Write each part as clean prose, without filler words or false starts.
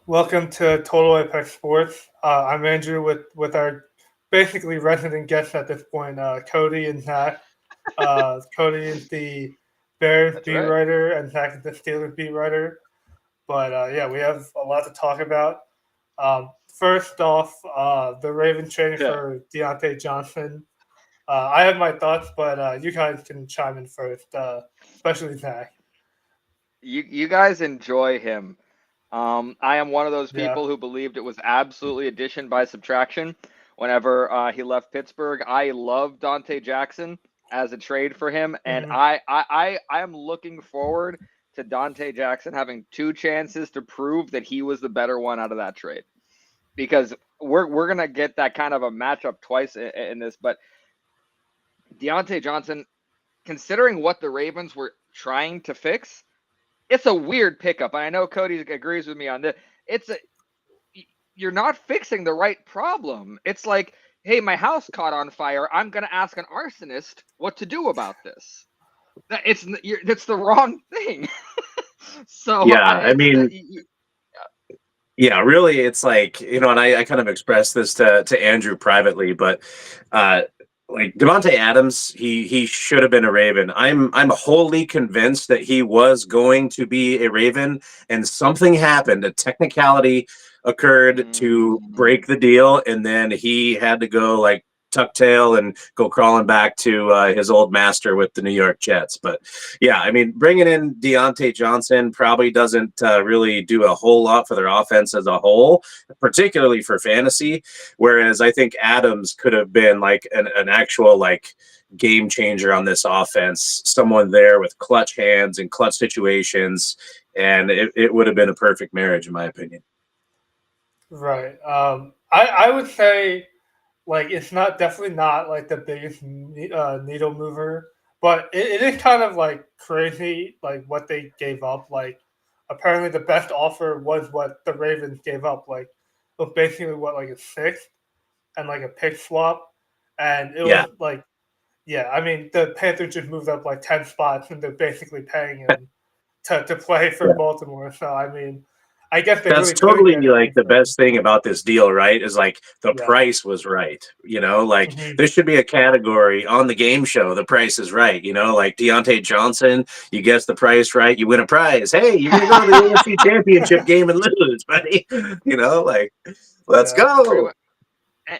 Welcome to Total Apex Sports. I'm Andrew with our basically resident guests at this point, Cody and Zach. Cody is the Bears That's beat right. writer and Zach is the Steelers beat writer. But yeah, we have a lot to talk about. First off, the Ravens trading Yeah. for Deontay Johnson. I have my thoughts, but you guys can chime in first, especially Zach. You guys enjoy him. I am one of those Yeah. people who believed it was absolutely addition by subtraction. Whenever he left Pittsburgh, I love Dante Jackson as a trade for him, and Hmm. I am looking forward to Dante Jackson having two chances to prove that he was the better one out of that trade because we're gonna get that kind of a matchup twice in this. But Deontay Johnson, considering what the Ravens were trying to fix, it's a weird pickup. And I know Cody agrees with me on this. It's a you're not fixing the right problem. It's like, hey, my house caught on fire. I'm going to ask an arsonist what to do about this. It's the wrong thing. so Yeah, I mean, yeah, really, it's like, and I kind of expressed this to Andrew privately, but uh, like Devontae Adams, he should have been a Raven. I'm wholly convinced that he was going to be a Raven, and something happened. A technicality occurred to break the deal, and then he had to go like tuck tail and go crawling back to his old master with the New York Jets. But yeah, I mean, bringing in Deontay Johnson probably doesn't really do a whole lot for their offense as a whole, particularly for fantasy. Whereas I think Adams could have been like an actual like game changer on this offense, someone there with clutch hands and clutch situations, and it would have been a perfect marriage, in my opinion. Right. I would say like it's not definitely not like the biggest needle mover, but it is kind of like crazy like what they gave up. Like apparently the best offer was what the Ravens gave up. Like it was basically what like a sixth and like a pick swap, and it Yeah. was like yeah. I mean the Panthers just moved up like 10 spots and they're basically paying him to play for Baltimore. So I mean. I guess they That's really couldn't totally get like anything the for him. best thing about this deal, right? Is like the Yeah. price was right. Like Hmm. there should be a category on the game show. The price is right. Like Deontay Johnson, you guess the price right, you win a prize. Hey, you're gonna go to the AFC Championship game and lose, buddy. Like let's Yeah. pretty go. much.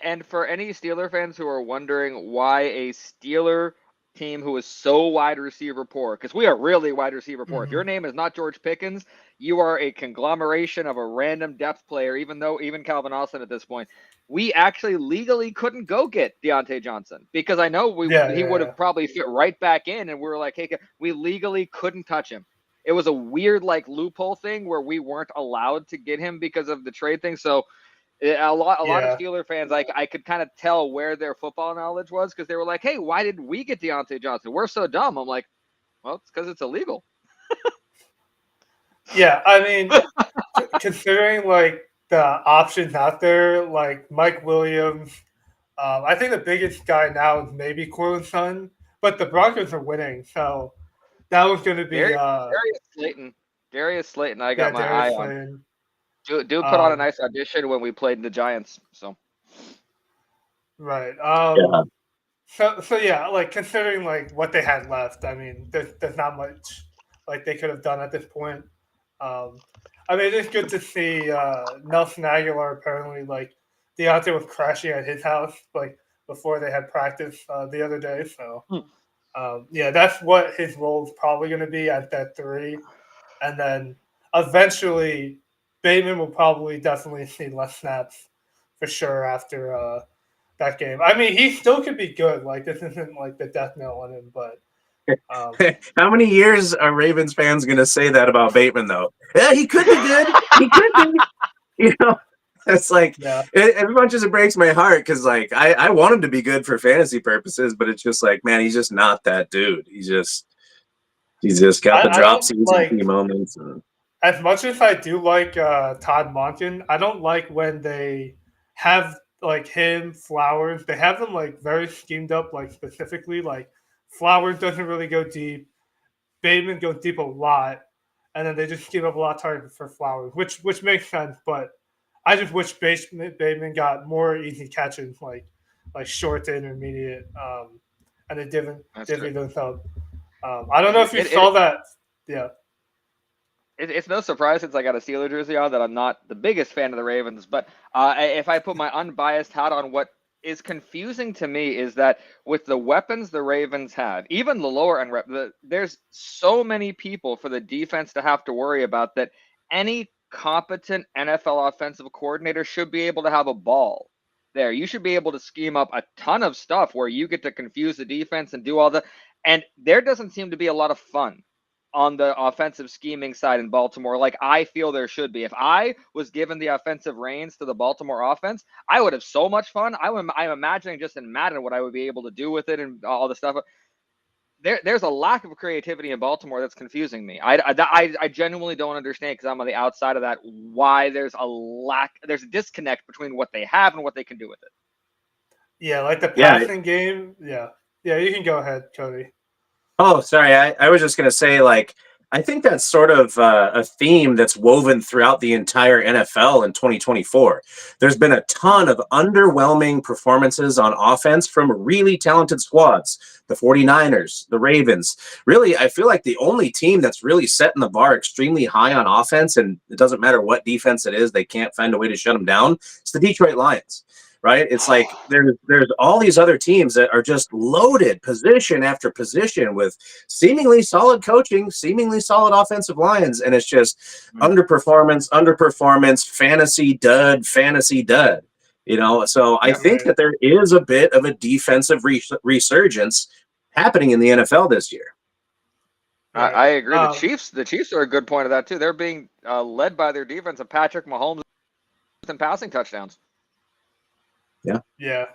And for any Steeler fans who are wondering why a Steeler team who is so wide receiver poor, because we are really wide receiver poor. If Hmm. your name is not George Pickens, you are a conglomeration of a random depth player, even Calvin Austin at this point. We actually legally couldn't go get Deontay Johnson because I know Yeah, he yeah, would yeah. have probably fit right back in, and we were like, hey, we legally couldn't touch him. It was a weird like loophole thing where we weren't allowed to get him because of the trade thing. So a lot of Yeah. Steeler fans, like I could kind of tell where their football knowledge was because they were like, "Hey, why did we get Deontay Johnson? We're so dumb." I'm like, "Well, it's because it's illegal." Yeah, I mean, considering like the options out there, like Mike Williams, I think the biggest guy now is maybe Cortland Sutton, but the Broncos are winning, so that was going to be Darius Slayton, Darius Slayton, I yeah, got my eye Darius on. Slade. Do put on a Um, nice audition when we played the Giants. So right. Yeah. So yeah, like considering like what they had left, I mean, there's not much like they could have done at this point. Um, I mean, it's good to see Nelson Aguilar apparently like Deontay was crashing at his house like before they had practice the other day. So yeah, that's what his role is probably going to be at that three, and then eventually Bateman will probably definitely see less snaps for sure after that game. I mean, he still could be good. Like this isn't like the death knell on him, but um, How many years are Ravens fans gonna say that about Bateman though? Yeah, he could be good. He could be. You know, it's like yeah, as much as it breaks my heart because like I want him to be good for fantasy purposes, but it's just like man, he's just not that dude. He's just got the I drop don't season key like moments. And, as much as I do like Todd Monken. I don't like when they have like him Flowers. They have them like very schemed up, like specifically like Flowers doesn't really go deep. Bateman goes deep a lot, and then they just give up a lot of targets for Flowers, which makes sense. But I just wish Bateman got more easy catches, like short to intermediate, and it didn't That's divvy true. those up. I don't know if you saw that. Yeah. It's no surprise since I got a Steeler jersey on that I'm not the biggest fan of the Ravens. But if I put my unbiased hat on, what is confusing to me is that with the weapons the Ravens have, even the lower end there's so many people for the defense to have to worry about that any competent NFL offensive coordinator should be able to have a ball there. You should be able to scheme up a ton of stuff where you get to confuse the defense and do all the, and there doesn't seem to be a lot of fun on the offensive scheming side in Baltimore, like I feel there should be. If I was given the offensive reins to the Baltimore offense, I would have so much fun. I'm imagining just in Madden what I would be able to do with it and all the stuff. There's a lack of creativity in Baltimore that's confusing me. I genuinely don't understand, because I'm on the outside of that, why there's a disconnect between what they have and what they can do with it. Yeah, like the passing game. Yeah, you can go ahead, Cody. Oh, sorry. I was just going to say, like, I think that's sort of a theme that's woven throughout the entire NFL in 2024. There's been a ton of underwhelming performances on offense from really talented squads. The 49ers, the Ravens. Really, I feel like the only team that's really setting the bar extremely high on offense, and it doesn't matter what defense it is, they can't find a way to shut them down, it's the Detroit Lions. Right? It's like there's all these other teams that are just loaded position after position with seemingly solid coaching, seemingly solid offensive lines, and it's just underperformance, fantasy dud. You know, so I think that there is a bit of a defensive resurgence happening in the NFL this year. I agree. The Chiefs are a good point of that too. They're being led by their defense of Patrick Mahomes and passing touchdowns. Yeah.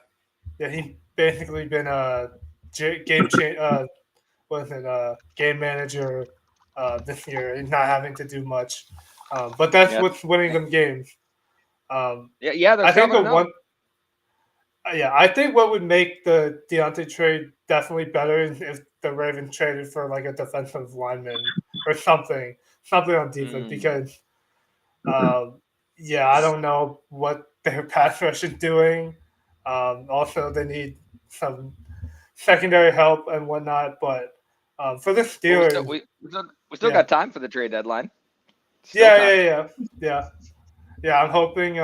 He's basically been a game game manager this year. He's not having to do much, but that's what's winning them games. They're I think I think what would make the Deontay trade definitely better is if the Ravens traded for like a defensive lineman or something on defense, because I don't know what their pass rush is doing. Also, they need some secondary help and whatnot. But for the Steelers, we still got time for the trade deadline. Yeah. I'm hoping.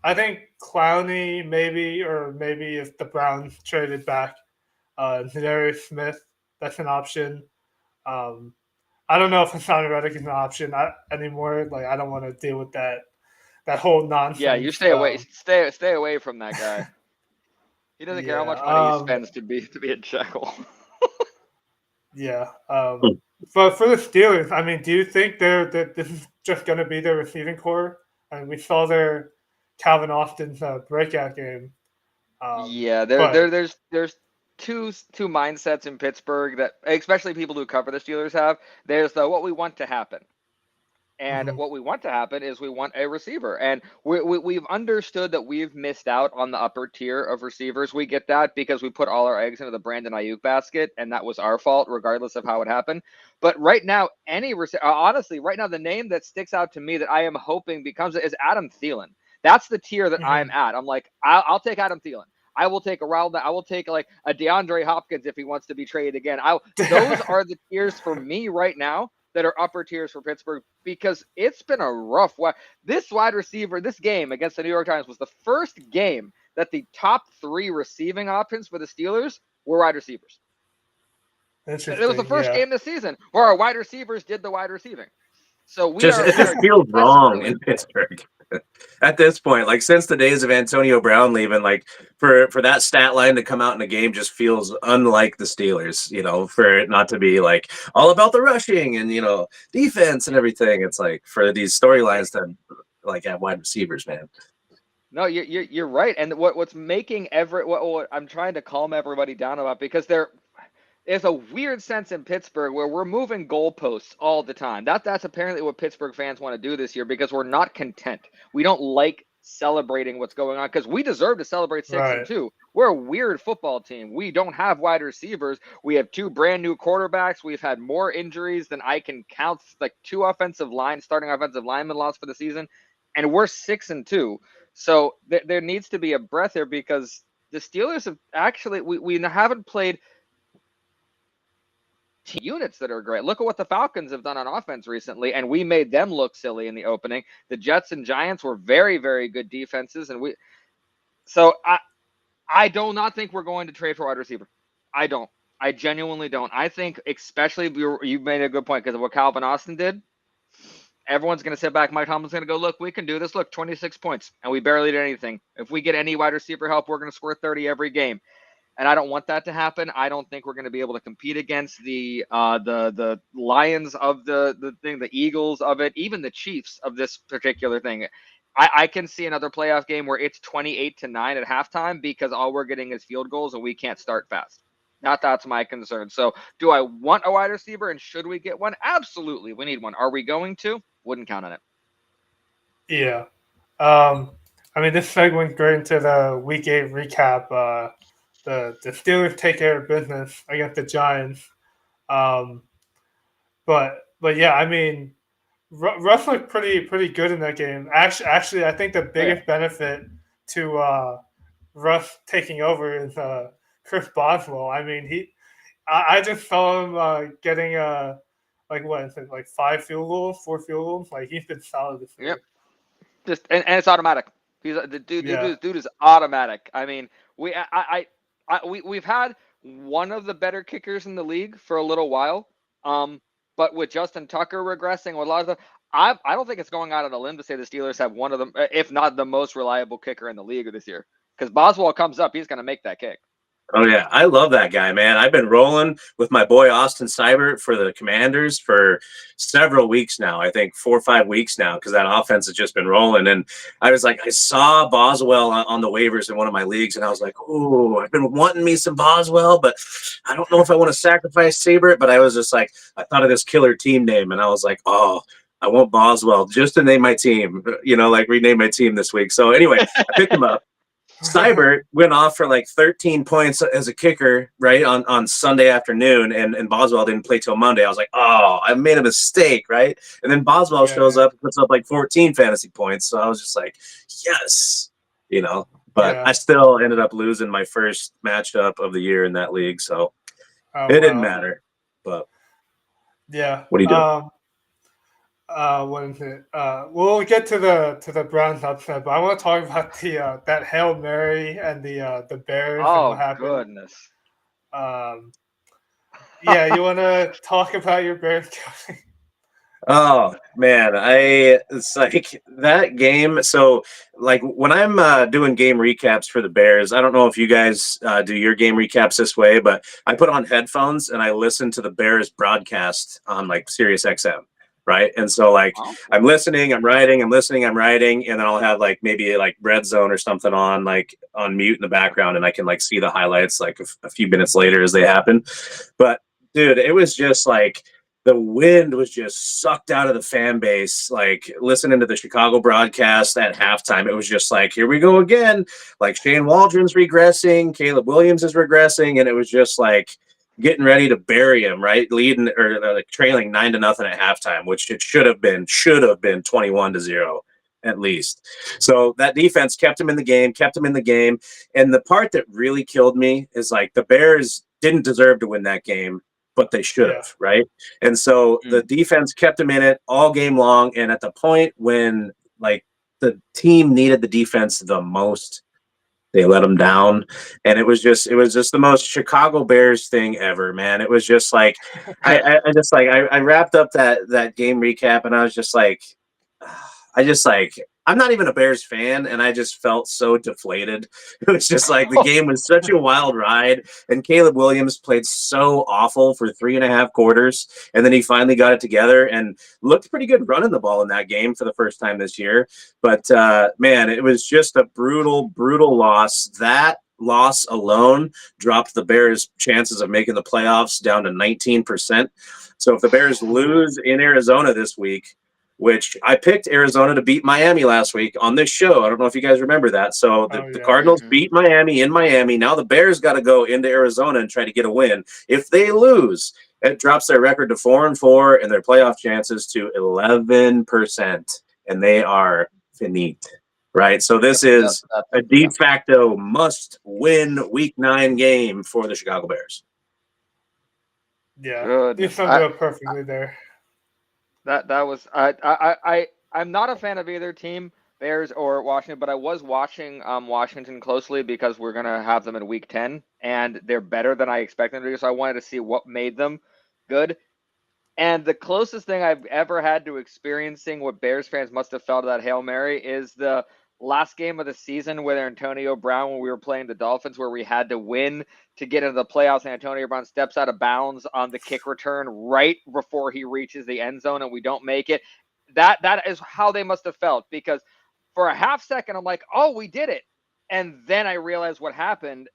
I think Clowney maybe if the Browns traded back Darius Smith, that's an option. I don't know if Hassan Reddick is an option anymore. Like, I don't want to deal with that whole nonsense. Yeah, you stay away. Stay away from that guy. He doesn't care how much money he spends to be a Jekyll. But for the Steelers, I mean, do you think that this is just going to be their receiving core? I mean, we saw their Calvin Austin's breakout game. There's two mindsets in Pittsburgh that, especially people who cover the Steelers, have. There's what we want to happen. And what we want to happen is we want a receiver. And we've understood that we've missed out on the upper tier of receivers. We get that because we put all our eggs into the Brandon Ayuk basket, and that was our fault, regardless of how it happened. But right now, honestly, right now, the name that sticks out to me that I am hoping is Adam Thielen. That's the tier that I'm at. I'm like, I'll take Adam Thielen. I will take I will take like a DeAndre Hopkins if he wants to be traded again. Those are the tiers for me right now that are upper tiers for Pittsburgh, because it's been a rough one. This game against the New York Giants was the first game that the top 3 receiving options for the Steelers were wide receivers. It was the first game this season where our wide receivers did the wide receiving. So it just feels wrong in Pittsburgh at this point. Like, since the days of Antonio Brown leaving, like for that stat line to come out in a game just feels unlike the Steelers. You know, for it not to be like all about the rushing and defense and everything. It's like for these storylines to like have wide receivers, man. No, you're right. And what's making what I'm trying to calm everybody down about, because there's a weird sense in Pittsburgh where we're moving goalposts all the time. That's apparently what Pittsburgh fans want to do this year, because we're not content. We don't like celebrating what's going on, because we deserve to celebrate 6-2. Right. We're a weird football team. We don't have wide receivers. We have 2 brand new quarterbacks. We've had more injuries than I can count, like 2 starting offensive linemen lost for the season, and we're 6-2. So there needs to be a breath here, because the Steelers have actually, we haven't played units that are great. Look at what the Falcons have done on offense recently, and we made them look silly in the opening. The Jets and Giants were very, very good defenses, and I do not think we're going to trade for wide receiver. I don't. I genuinely don't. I think, especially you made a good point because of what Calvin Austin did. Everyone's going to sit back. Mike Tomlin's going to go, look, we can do this. Look, 26 points, and we barely did anything. If we get any wide receiver help, we're going to score 30 every game. And I don't want that to happen. I don't think we're going to be able to compete against the Lions of the thing, the Eagles of it, even the Chiefs of this particular thing. I can see another playoff game where it's 28-9 at halftime because all we're getting is field goals and we can't start fast. That's my concern. So do I want a wide receiver, and should we get one? Absolutely. We need one. Are we going to? Wouldn't count on it. Yeah. I mean, this segues great into the Week 8 recap. The Steelers take care of business against the Giants. But yeah, I mean, Russ looked pretty good in that game. Actually, I think the biggest benefit to Russ taking over is Chris Boswell. I mean, I just saw him getting like what is it, like 4 field goals. Like, he's been solid this year. Yep. And it's automatic. He's the dude. Yeah. Dude is automatic. I mean, we've had one of the better kickers in the league for a little while. But with Justin Tucker regressing, with a lot of I don't think it's going out on a limb to say the Steelers have one of them, if not the most reliable kicker in the league this year. Because Boswell comes up, he's going to make that kick. Oh, yeah. I love that guy, man. I've been rolling with my boy Austin Seibert for the Commanders for several weeks now. I think 4 or 5 weeks now, because that offense has just been rolling. And I was like, I saw Boswell on the waivers in one of my leagues, and I was like, oh, I've been wanting me some Boswell, but I don't know if I want to sacrifice Seibert. But I was just like, I thought of this killer team name, and I was like, oh, I want Boswell just to name my team, like rename my team this week. So anyway, I picked him up. Seibert went off for like 13 points as a kicker, right, on Sunday afternoon, and Boswell didn't play till Monday. I was like, oh, I made a mistake, right? And then Boswell shows up and puts up like 14 fantasy points. So I was just like, yes, But I still ended up losing my first matchup of the year in that league, so it didn't matter. But yeah, what are you doing? What is it? We'll get to the Browns upset, but I want to talk about the that Hail Mary and the Bears and what happened. Oh goodness. Yeah, you want to talk about your Bears? Oh man, it's like that game. So like when I'm doing game recaps for the Bears, I don't know if you guys do your game recaps this way, but I put on headphones and I listen to the Bears broadcast on like Sirius XM. Right. And so like I'm listening, I'm writing, and then I'll have like maybe like Red Zone or something on mute in the background, and I can like see the highlights like a few minutes later as they happen. But dude, it was just like the wind was just sucked out of the fan base. Like listening to the Chicago broadcast at halftime, it was just like, here we go again. Like Shane Waldron's regressing, Caleb Williams is regressing, and it was just like getting ready to bury him, right? Leading or like trailing 9-0 at halftime, which it should have been 21-0 at least. So that defense kept him in the game. And the part that really killed me is like the Bears didn't deserve to win that game, but they should have, right? And so the defense kept him in it all game long. And at the point when like the team needed the defense the most, they let them down. And it was just the most Chicago Bears thing ever, man. It was just like, I wrapped up that game recap, and I was just like, I'm not even a Bears fan, and I just felt so deflated. It was just like the game was such a wild ride, and Caleb Williams played so awful for 3.5 quarters, and then he finally got it together and looked pretty good running the ball in that game for the first time this year. But man, it was just a brutal loss. That loss alone dropped the Bears' chances of making the playoffs down to 19%. So if the Bears lose in Arizona this week, which I picked Arizona to beat Miami last week on this show. I don't know if you guys remember that. So the Cardinals beat Miami in Miami. Now the Bears got to go into Arizona and try to get a win. If they lose, it drops their record to 4-4 and their playoff chances to 11%, and they are finite. Right, so this is a de facto must-win Week 9 game for the Chicago Bears. Yeah, you summed it up perfectly there. That was I'm not a fan of either team, Bears or Washington, but I was watching Washington closely because we're gonna have them in Week 10, and they're better than I expected them to be. So I wanted to see what made them good. And the closest thing I've ever had to experiencing what Bears fans must have felt of that Hail Mary is the last game of the season with Antonio Brown when we were playing the Dolphins, where we had to win to get into the playoffs, and Antonio Brown steps out of bounds on the kick return right before he reaches the end zone and we don't make it. That is how they must have felt, because for a half second I'm like, oh, we did it. And then I realized what happened.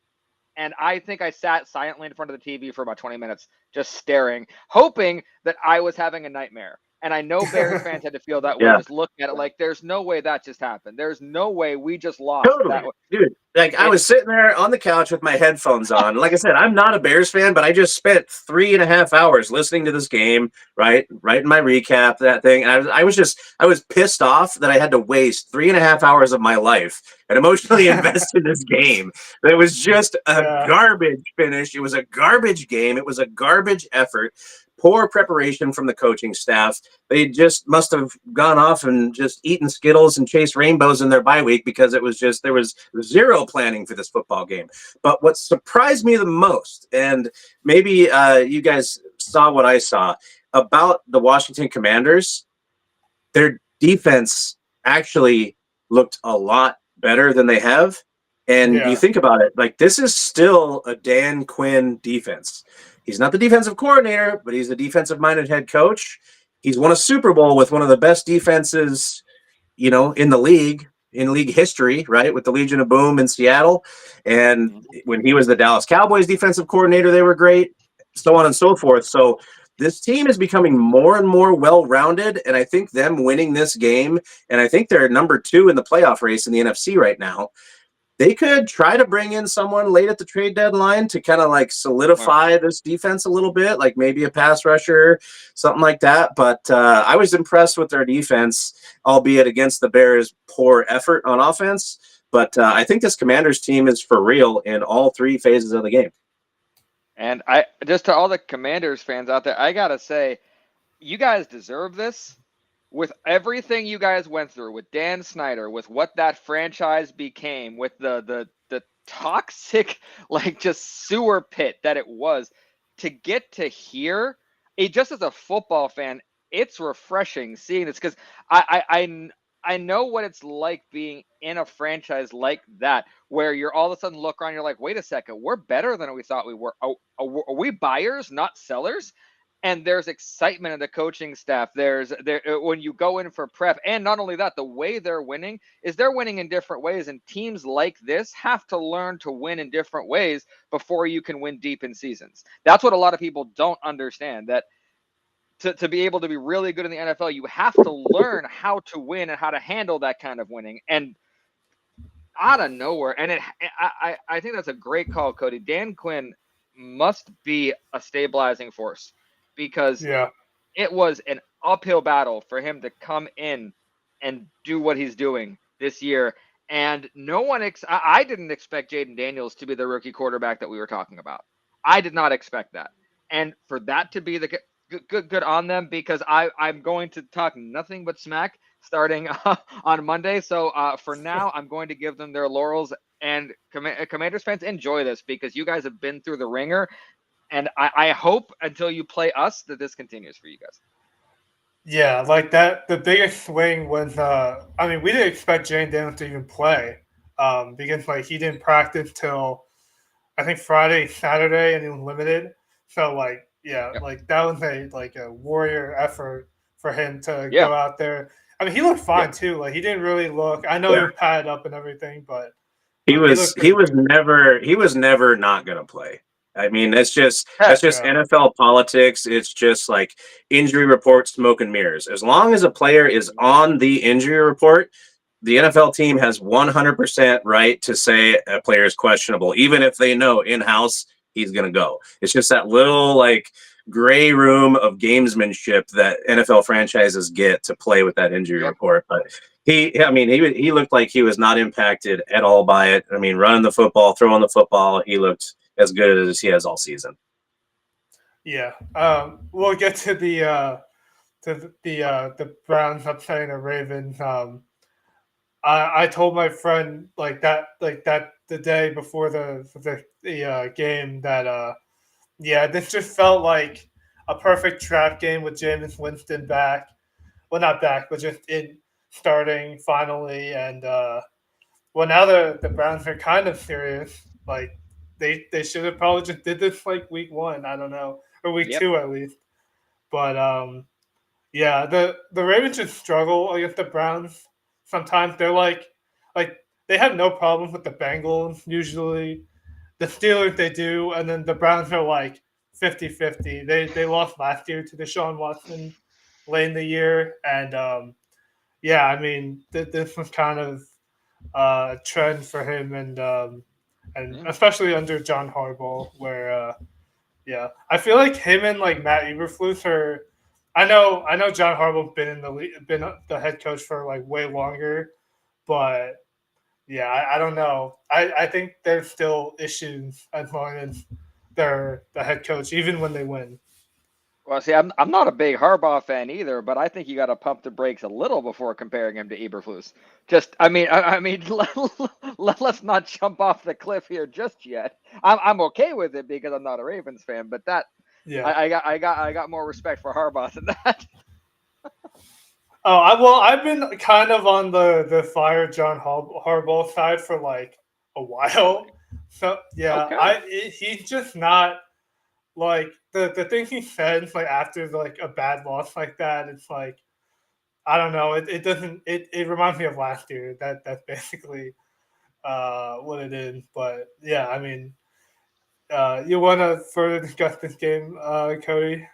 And I think I sat silently in front of the TV for about 20 minutes, just staring, hoping that I was having a nightmare. And I know Bears fans had to feel that way, just looking at it like, there's no way that just happened. There's no way we just lost. Totally. Dude, I was sitting there on the couch with my headphones on. Like I said, I'm not a Bears fan, but I just spent 3.5 hours listening to this game, right? Writing my recap, that thing. And I was pissed off that I had to waste 3.5 hours of my life and emotionally invest in this game. It was just a garbage finish. It was a garbage game. It was a garbage effort. Poor preparation from the coaching staff. They just must have gone off and just eaten Skittles and chased rainbows in their bye week, because it was just, there was zero planning for this football game. But what surprised me the most, and maybe you guys saw what I saw about the Washington Commanders, their defense actually looked a lot better than they have. And you think about it, like, this is still a Dan Quinn defense. He's not the defensive coordinator, but he's the defensive-minded head coach. He's won a Super Bowl with one of the best defenses, in the league, in league history, right, with the Legion of Boom in Seattle. And when he was the Dallas Cowboys defensive coordinator, they were great, so on and so forth. So this team is becoming more and more well-rounded, and I think them winning this game, and I think they're number 2 in the playoff race in the NFC right now, they could try to bring in someone late at the trade deadline to kind of like solidify this defense a little bit, like maybe a pass rusher, something like that. But I was impressed with their defense, albeit against the Bears' poor effort on offense. But I think this Commanders team is for real in all 3 phases of the game. And I just, to all the Commanders fans out there, I got to say, you guys deserve this. With everything you guys went through, with Dan Snyder, with what that franchise became, with the toxic, like, just sewer pit that it was, to get to here, it just, as a football fan, it's refreshing seeing this, because I know what it's like being in a franchise like that, where you're all of a sudden look around, you're like, wait a second, we're better than we thought we were. Are we buyers, not sellers? And there's excitement in the coaching staff. When you go in for prep, and not only that, the way they're winning in different ways. And teams like this have to learn to win in different ways before you can win deep in seasons. That's what a lot of people don't understand, that to be able to be really good in the NFL, you have to learn how to win and how to handle that kind of winning. And out of nowhere, and I think that's a great call, Cody. Dan Quinn must be a stabilizing force, because it was an uphill battle for him to come in and do what he's doing this year. And no one, I didn't expect Jaden Daniels to be the rookie quarterback that we were talking about. I did not expect that. And for that to be the good on them, because I'm going to talk nothing but smack starting on Monday. So for now, I'm going to give them their laurels. And Commanders fans, enjoy this, because you guys have been through the ringer. And I hope until you play us that this continues for you guys. Yeah, like that. The biggest swing was, we didn't expect Jane Daniels to even play, because like he didn't practice till I think Friday, Saturday, and he was limited. So like, like that was a warrior effort for him to go out there. I mean, he looked fine too. Like, he didn't really look. I know he was padded up and everything, but he was never not gonna play. I mean, that's just Yeah. NFL politics. It's just like injury report, smoke and mirrors. As long as a player is on the injury report, the NFL team has 100% right to say a player is questionable, even if they know in house he's going to go. It's just that little like gray room of gamesmanship that NFL franchises get to play with that injury Yep. report. But he looked like he was not impacted at all by it. I mean, running the football, throwing the football, he looked as good as he has all season. Yeah. We'll get to the Browns upsetting the Ravens. I told my friend that the day before the game that yeah, this just felt like a perfect trap game with Jameis Winston back. Well, not back, but just in starting finally. And well, now the Browns are kind of serious. Like they should have probably just did this like week one. I don't know, or week Yep. two at least. But yeah, the Ravens just struggle against the Browns. Sometimes they're like they have no problems with the Bengals usually. The Steelers they do, and then the Browns are like 50-50. They lost last year to Deshaun Watson late in the year, and yeah, I mean this was kind of a trend for him, and Yeah. especially under John Harbaugh, where yeah, I feel like him and like Matt Eberflus are. I know John Harbaugh's been the head coach for like way longer, but yeah, I don't know. I think there's still issues as long as they're the head coach, even when they win. Well, see, I'm not a big Harbaugh fan either, but I think you got to pump the brakes a little before comparing him to Eberflus. Just, I mean, let's not jump off the cliff here just yet. I'm okay with it because I'm not a Ravens fan, but that Yeah. I got more respect for Harbaugh than that. Oh, I've been kind of on the fire John Harbaugh side for like a while. So yeah, Okay. he's just not like the things he says like after like a bad loss like that. It's like I don't know. It doesn't. It reminds me of last year. That's basically what it is. But yeah, I mean, you want to further discuss this game, Cody?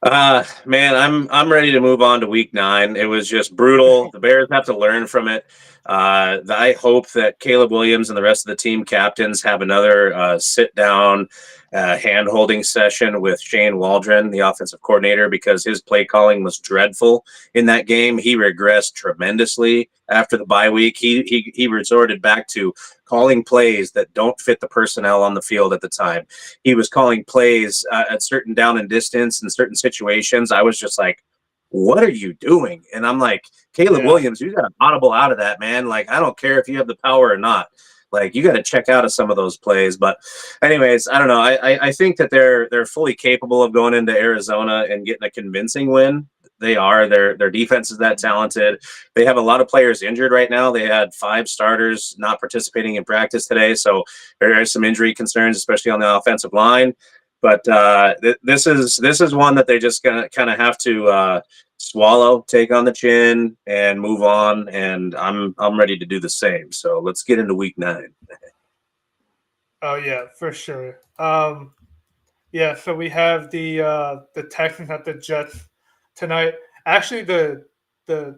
Man, I'm ready to move on to week 9. It was just brutal. The Bears have to learn from it. I hope that Caleb Williams and the rest of the team captains have another sit down hand holding session with Shane Waldron, the offensive coordinator, because his play calling was dreadful in that game. He regressed tremendously after the bye week. He resorted back to calling plays that don't fit the personnel on the field at the time. He was calling plays at certain down and distance in certain situations. I was just like, what are you doing? And I'm like, Caleb Yeah, Williams, you got to audible out of that, man. Like, I don't care if you have the power or not. Like, you got to check out of some of those plays. But anyways, I don't know. I think that they're fully capable of going into Arizona and getting a convincing win. They are. Their defense is that talented. They have a lot of players injured right now. They had 5 starters not participating in practice today, so there are some injury concerns, especially on the offensive line. But this is one that they just gonna kind of have to swallow, take on the chin, and move on. And I'm ready to do the same. So let's get into week 9. oh yeah, for sure. Yeah, so we have the Texans at the Jets tonight. Actually, the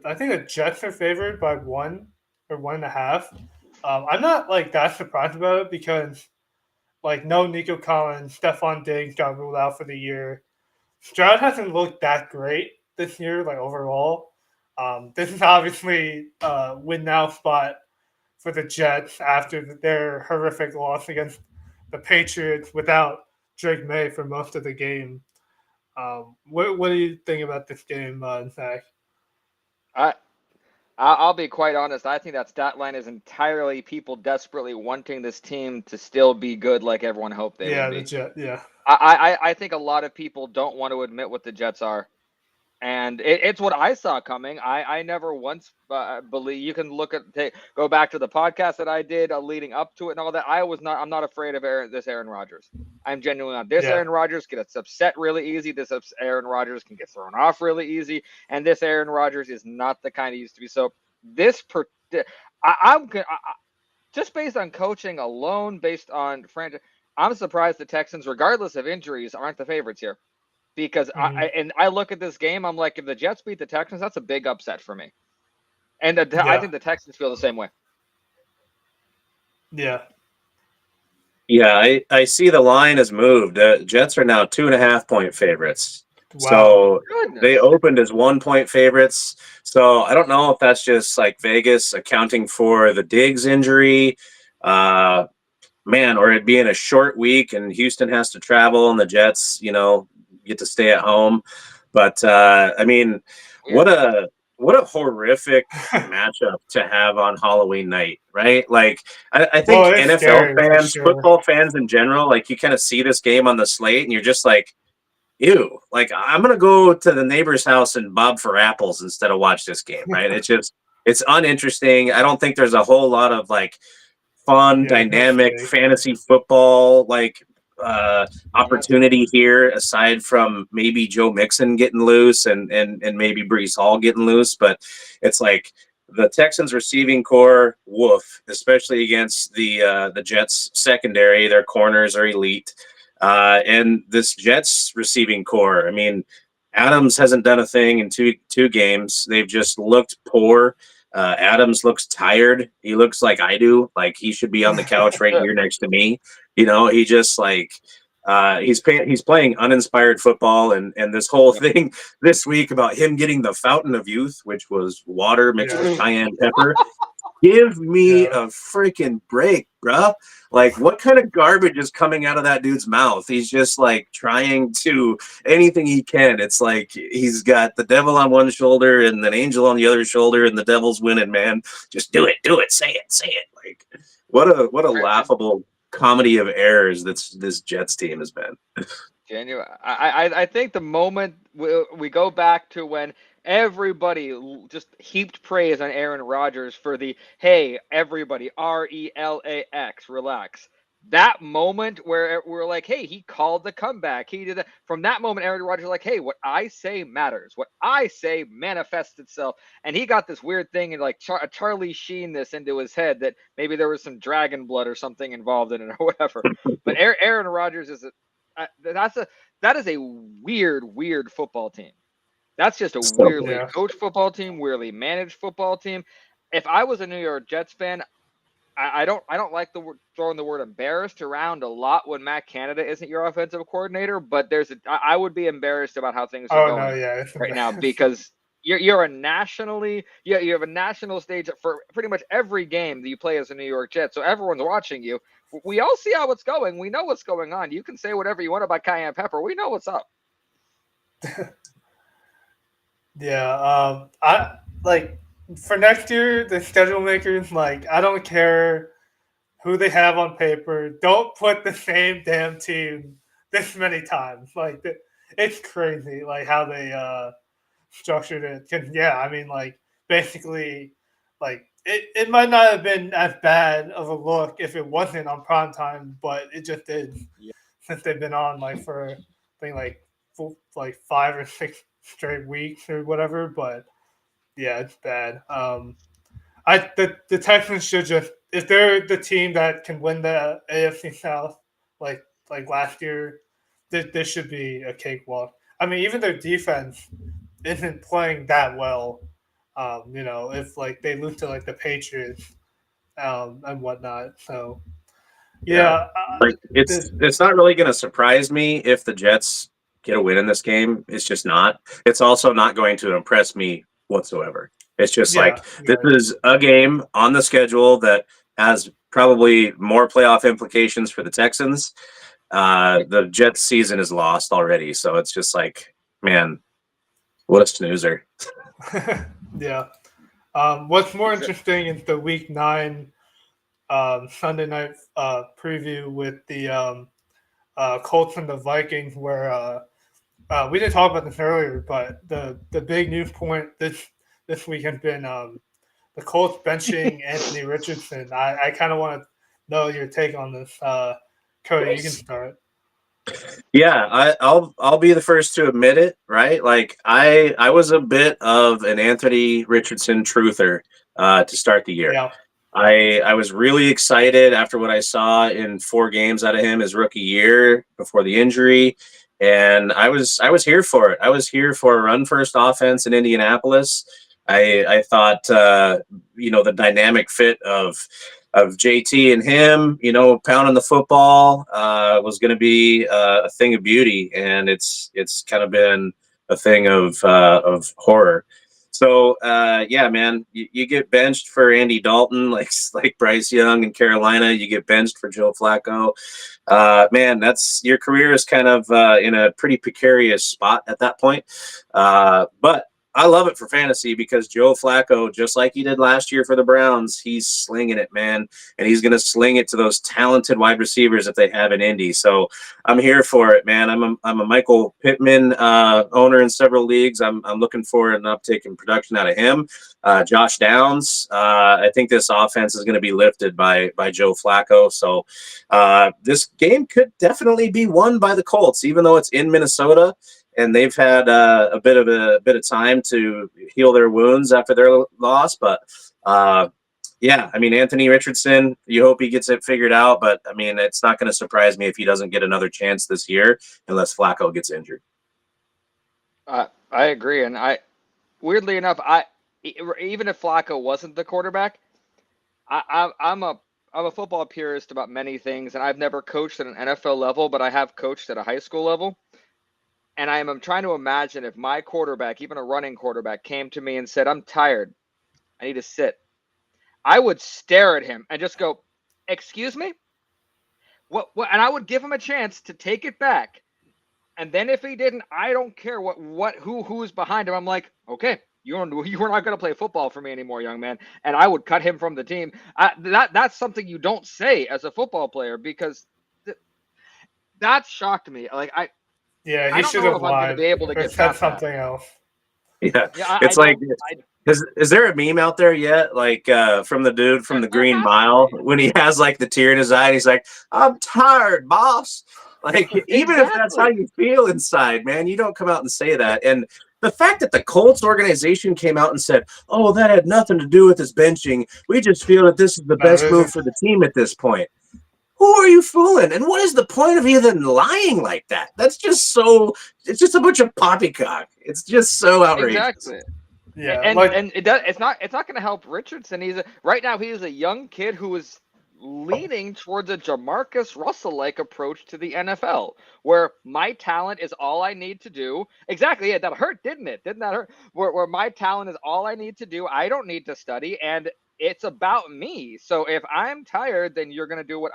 I think the Jets are favored by 1 or 1.5. I'm not like that surprised about it because like no Nico Collins, Stephon Diggs got ruled out for the year. Stroud hasn't looked that great this year, like overall. This is obviously a win now spot for the Jets after their horrific loss against the Patriots without Drake May for most of the game. What do you think about this game, Zach? I I'll be quite honest. I think that stat line is entirely people desperately wanting this team to still be good, like everyone hoped they would Yeah, the be. Jet. Yeah, I think a lot of people don't want to admit what the Jets are. And it's what I saw coming. I never once believe you can go back to the podcast that I did leading up to it and all that. I'm not afraid of Aaron Rodgers. I'm genuinely not. This yeah, Aaron Rodgers gets upset really easy. Aaron Rodgers can get thrown off really easy. And this Aaron Rodgers is not the kind he used to be. So this I'm just based on coaching alone, based on franchise. I'm surprised the Texans, regardless of injuries, aren't the favorites here. Because I look at this game, I'm like, if the Jets beat the Texans, that's a big upset for me. And I think the Texans feel the same way. Yeah. Yeah, I see the line has moved. Jets are now 2.5-point favorites. Wow. So Goodness. they opened as 1-point favorites. So I don't know if that's just like Vegas accounting for the Diggs injury, man, or it being a short week and Houston has to travel and the Jets, get to stay at home. But I mean, what a horrific matchup to have on Halloween night, right? Like, I think Well, it's NFL scary, for fans, sure. football fans in general, like you kind of see this game on the slate and you're just like, ew, like I'm gonna go to the neighbor's house and bob for apples instead of watch this game, right? It's uninteresting. I don't think there's a whole lot of like fun, Yeah, no dynamic shade. fantasy football like opportunity here, aside from maybe Joe Mixon getting loose and maybe Brees Hall getting loose. But it's like the Texans receiving core, woof, especially against the Jets secondary. Their corners are elite. And this Jets receiving core, I mean, Adams hasn't done a thing in two games. They've just looked poor. Adams looks tired. He looks like I do. Like he should be on the couch right here next to me. He just like he's playing uninspired football, and this whole thing this week about him getting the fountain of youth, which was water mixed with cayenne pepper. Give me a freaking break, bruh. Like, what kind of garbage is coming out of that dude's mouth? He's just like trying to anything he can. It's like he's got the devil on one shoulder and an angel on the other shoulder, and the devil's winning, man. Just do it, say it. Like, what a laughable comedy of errors this Jets team has been. Genuine. I think the moment we go back to when everybody just heaped praise on Aaron Rodgers for the, hey, everybody, RELAX, relax. That moment where we're like, hey, he called the comeback. He did that. From that moment, Aaron Rodgers was like, hey, what I say matters. What I say manifests itself. And he got this weird thing and like Charlie Sheen this into his head that maybe there was some dragon blood or something involved in it or whatever. But Aaron Rodgers is that is a weird football team. That's just a weirdly coached football team, weirdly managed football team. If I was a New York Jets fan, I don't like throwing the word embarrassed around a lot when Matt Canada isn't your offensive coordinator, but I would be embarrassed about how things are going right now because you're a nationally you have a national stage for pretty much every game that you play as a New York Jet, so everyone's watching you. We all see how it's going. We know what's going on. You can say whatever you want about cayenne pepper. We know what's up. I like for next year the schedule makers. Like, I don't care who they have on paper. Don't put the same damn team this many times. Like, it's crazy. Like how they structured it. 'Cause, I mean, like basically, like it might not have been as bad of a look if it wasn't on prime time, but it just is since they've been on like for I think like 5 or 6 straight weeks or whatever. But yeah, it's bad. The Texans should just, if they're the team that can win the AFC South like last year, this should be a cakewalk. I mean, even their defense isn't playing that well. If like they lose to like the Patriots and whatnot. So like it's not really going to surprise me if the Jets get a win in this game. It's just not. It's also not going to impress me whatsoever. It's just this is a game on the schedule that has probably more playoff implications for the Texans. The Jets season is lost already, so it's just like, man, what a snoozer. What's more interesting is the Week 9 Sunday night preview with the Colts and the Vikings, where we didn't talk about this earlier, but the big news point this week has been the Colts benching Anthony Richardson. I kind of want to know your take on this. Cody, you can start. Yeah, I'll be the first to admit it, right? Like I was a bit of an Anthony Richardson truther to start the year. I was really excited after what I saw in 4 games out of him his rookie year before the injury, and I was here for it. I was here for a run first offense in Indianapolis. I thought the dynamic fit of JT and him, pounding the football was going to be a thing of beauty, and it's kind of been a thing of horror. So yeah, man, you get benched for Andy Dalton, like Bryce Young in Carolina. You get benched for Joe Flacco. Man, that's your career is kind of in a pretty precarious spot at that point. But I love it for fantasy because Joe Flacco, just like he did last year for the Browns, he's slinging it, man, and he's going to sling it to those talented wide receivers that they have in Indy. So I'm here for it, man. I'm a Michael Pittman owner in several leagues. I'm looking for an uptick in production out of him. Josh Downs. I think this offense is going to be lifted by Joe Flacco. So this game could definitely be won by the Colts, even though it's in Minnesota. And they've had a bit of time to heal their wounds after their loss. But yeah, I mean, Anthony Richardson, you hope he gets it figured out. But I mean, it's not going to surprise me if he doesn't get another chance this year unless Flacco gets injured. I agree, and weirdly enough, even if Flacco wasn't the quarterback, I'm a football purist about many things, and I've never coached at an NFL level, but I have coached at a high school level. And I'm trying to imagine if my quarterback, even a running quarterback, came to me and said, "I'm tired. I need to sit." I would stare at him and just go, "Excuse me?" What? And I would give him a chance to take it back. And then if he didn't, I don't care who's behind him. I'm like, "Okay, you're not going to play football for me anymore, young man." And I would cut him from the team. That's something you don't say as a football player because that shocked me. Yeah, I he don't should know have if I'm going to lied be able to or get said past that. something else. Yeah, Yeah, it's like, is there a meme out there yet? Like from the dude from the Green Mile when he has like the tear in his eye and he's like, "I'm tired, boss." Like even if that's how you feel inside, man, you don't come out and say that. And the fact that the Colts organization came out and said, "Oh, that had nothing to do with his benching. We just feel that this is the best move for the team at this point." Who are you fooling? And what is the point of even lying like that? That's just so. It's just a bunch of poppycock. It's just so outrageous. Exactly. Yeah, And it's not going to help Richardson. Right now he's a young kid who is leaning towards a Jamarcus Russell-like approach to the NFL, where my talent is all I need to do. Exactly. Yeah, that hurt, didn't it? Didn't that hurt? Where my talent is all I need to do. I don't need to study, and it's about me. So if I'm tired, then you're going to do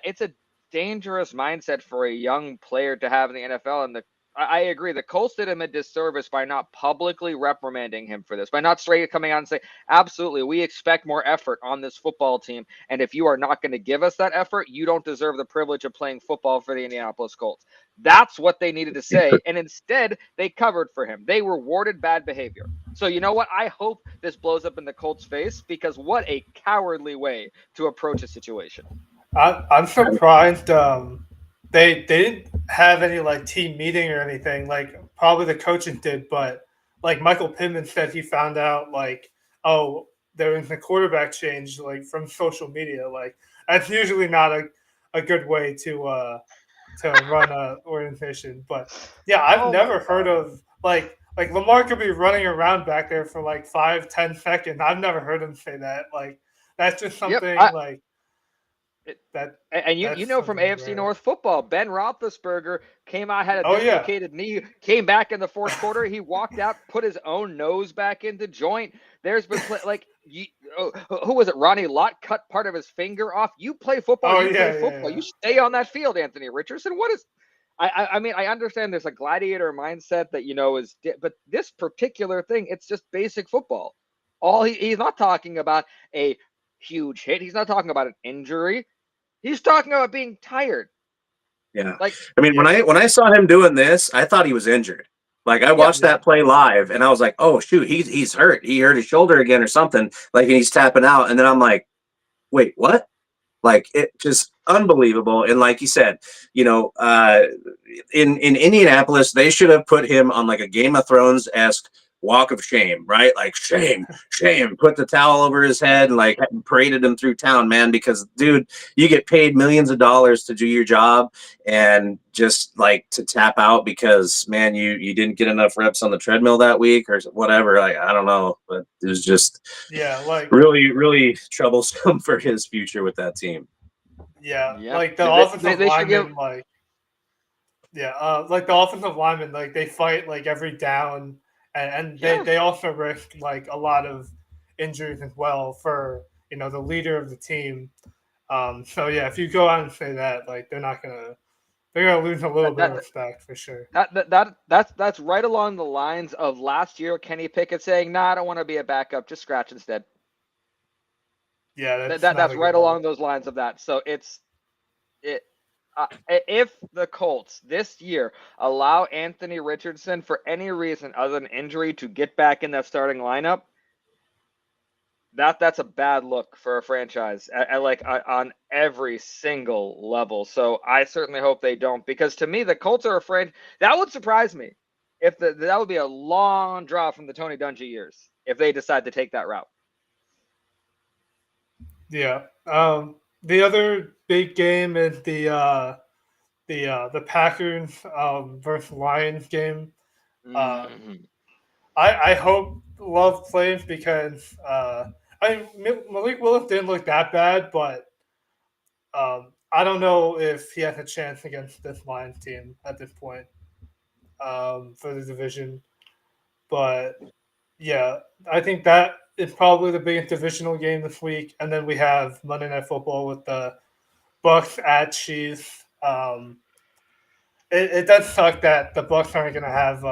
it's a dangerous mindset for a young player to have in the NFL. And I agree. The Colts did him a disservice by not publicly reprimanding him for this, by not straight coming out and say, "Absolutely, we expect more effort on this football team. And if you are not going to give us that effort, you don't deserve the privilege of playing football for the Indianapolis Colts." That's what they needed to say. And instead, they covered for him. They rewarded bad behavior. So you know what? I hope this blows up in the Colts' face, because what a cowardly way to approach a situation. I'm surprised they didn't have any like team meeting or anything. Like probably the coaches did, but like Michael Pittman said he found out like, oh, there was a quarterback change like from social media. Like that's usually not a good way to run a organization. But yeah, I've never heard of like Lamar could be running around back there for like 5-10 seconds. I've never heard him say that. Like that's just something like and you know from AFC rare. North football, Ben Roethlisberger came out, had a dislocated knee, came back in the fourth quarter. He walked out, put his own nose back into joint. There's been who was it? Ronnie Lott cut part of his finger off. You play football. Play football. You stay on that field, Anthony Richardson. What is? I mean, I understand there's a gladiator mindset that is, but this particular thing, it's just basic football. He's not talking about a huge hit. He's not talking about an injury. He's talking about being tired. Yeah. I mean, when I saw him doing this, I thought he was injured. Like I watched that play live and I was like, "Oh shoot, he's hurt. He hurt his shoulder again or something." Like, and he's tapping out. And then I'm like, "Wait, what?" Like it just unbelievable. And like you said, in Indianapolis, they should have put him on like a Game of Thrones-esque walk of shame, right? Like shame, shame. Put the towel over his head and like paraded him through town, man. Because dude, you get paid millions of dollars to do your job, and just like to tap out because man, you didn't get enough reps on the treadmill that week or whatever. Like I don't know, but it was just Yeah, like really troublesome for his future with that team. yeah, Yeah, like the they, offensive they should give. linemen, like the offensive linemen, like they fight like every down, and Yeah, they also risk like a lot of injuries as well for the leader of the team. So yeah, if you go out and say that, like they're gonna lose a little that, bit that of respect for sure. that's right along the lines of last year. Kenny Pickett saying, "Nah, I don't want to be a backup. Just scratch instead." Yeah, That, that's that not that's a good right look. along those lines of that. So it. If the Colts this year allow Anthony Richardson for any reason other than injury to get back in that starting lineup, that's a bad look for a franchise on every single level. So I certainly hope they don't, because to me the Colts are a franchise that would surprise me if that would be a long draw from the Tony Dungy years if they decide to take that route. Yeah. The other big game is the Packers versus Lions game. Uh, Mm-hmm. I hope Love plays because Malik Willis didn't look that bad, but I don't know if he has a chance against this Lions team at this point for the division. But yeah, I think that is probably the biggest divisional game this week, and then we have Monday Night Football with the Bucks at Chiefs. It does suck that the Bucks aren't going to have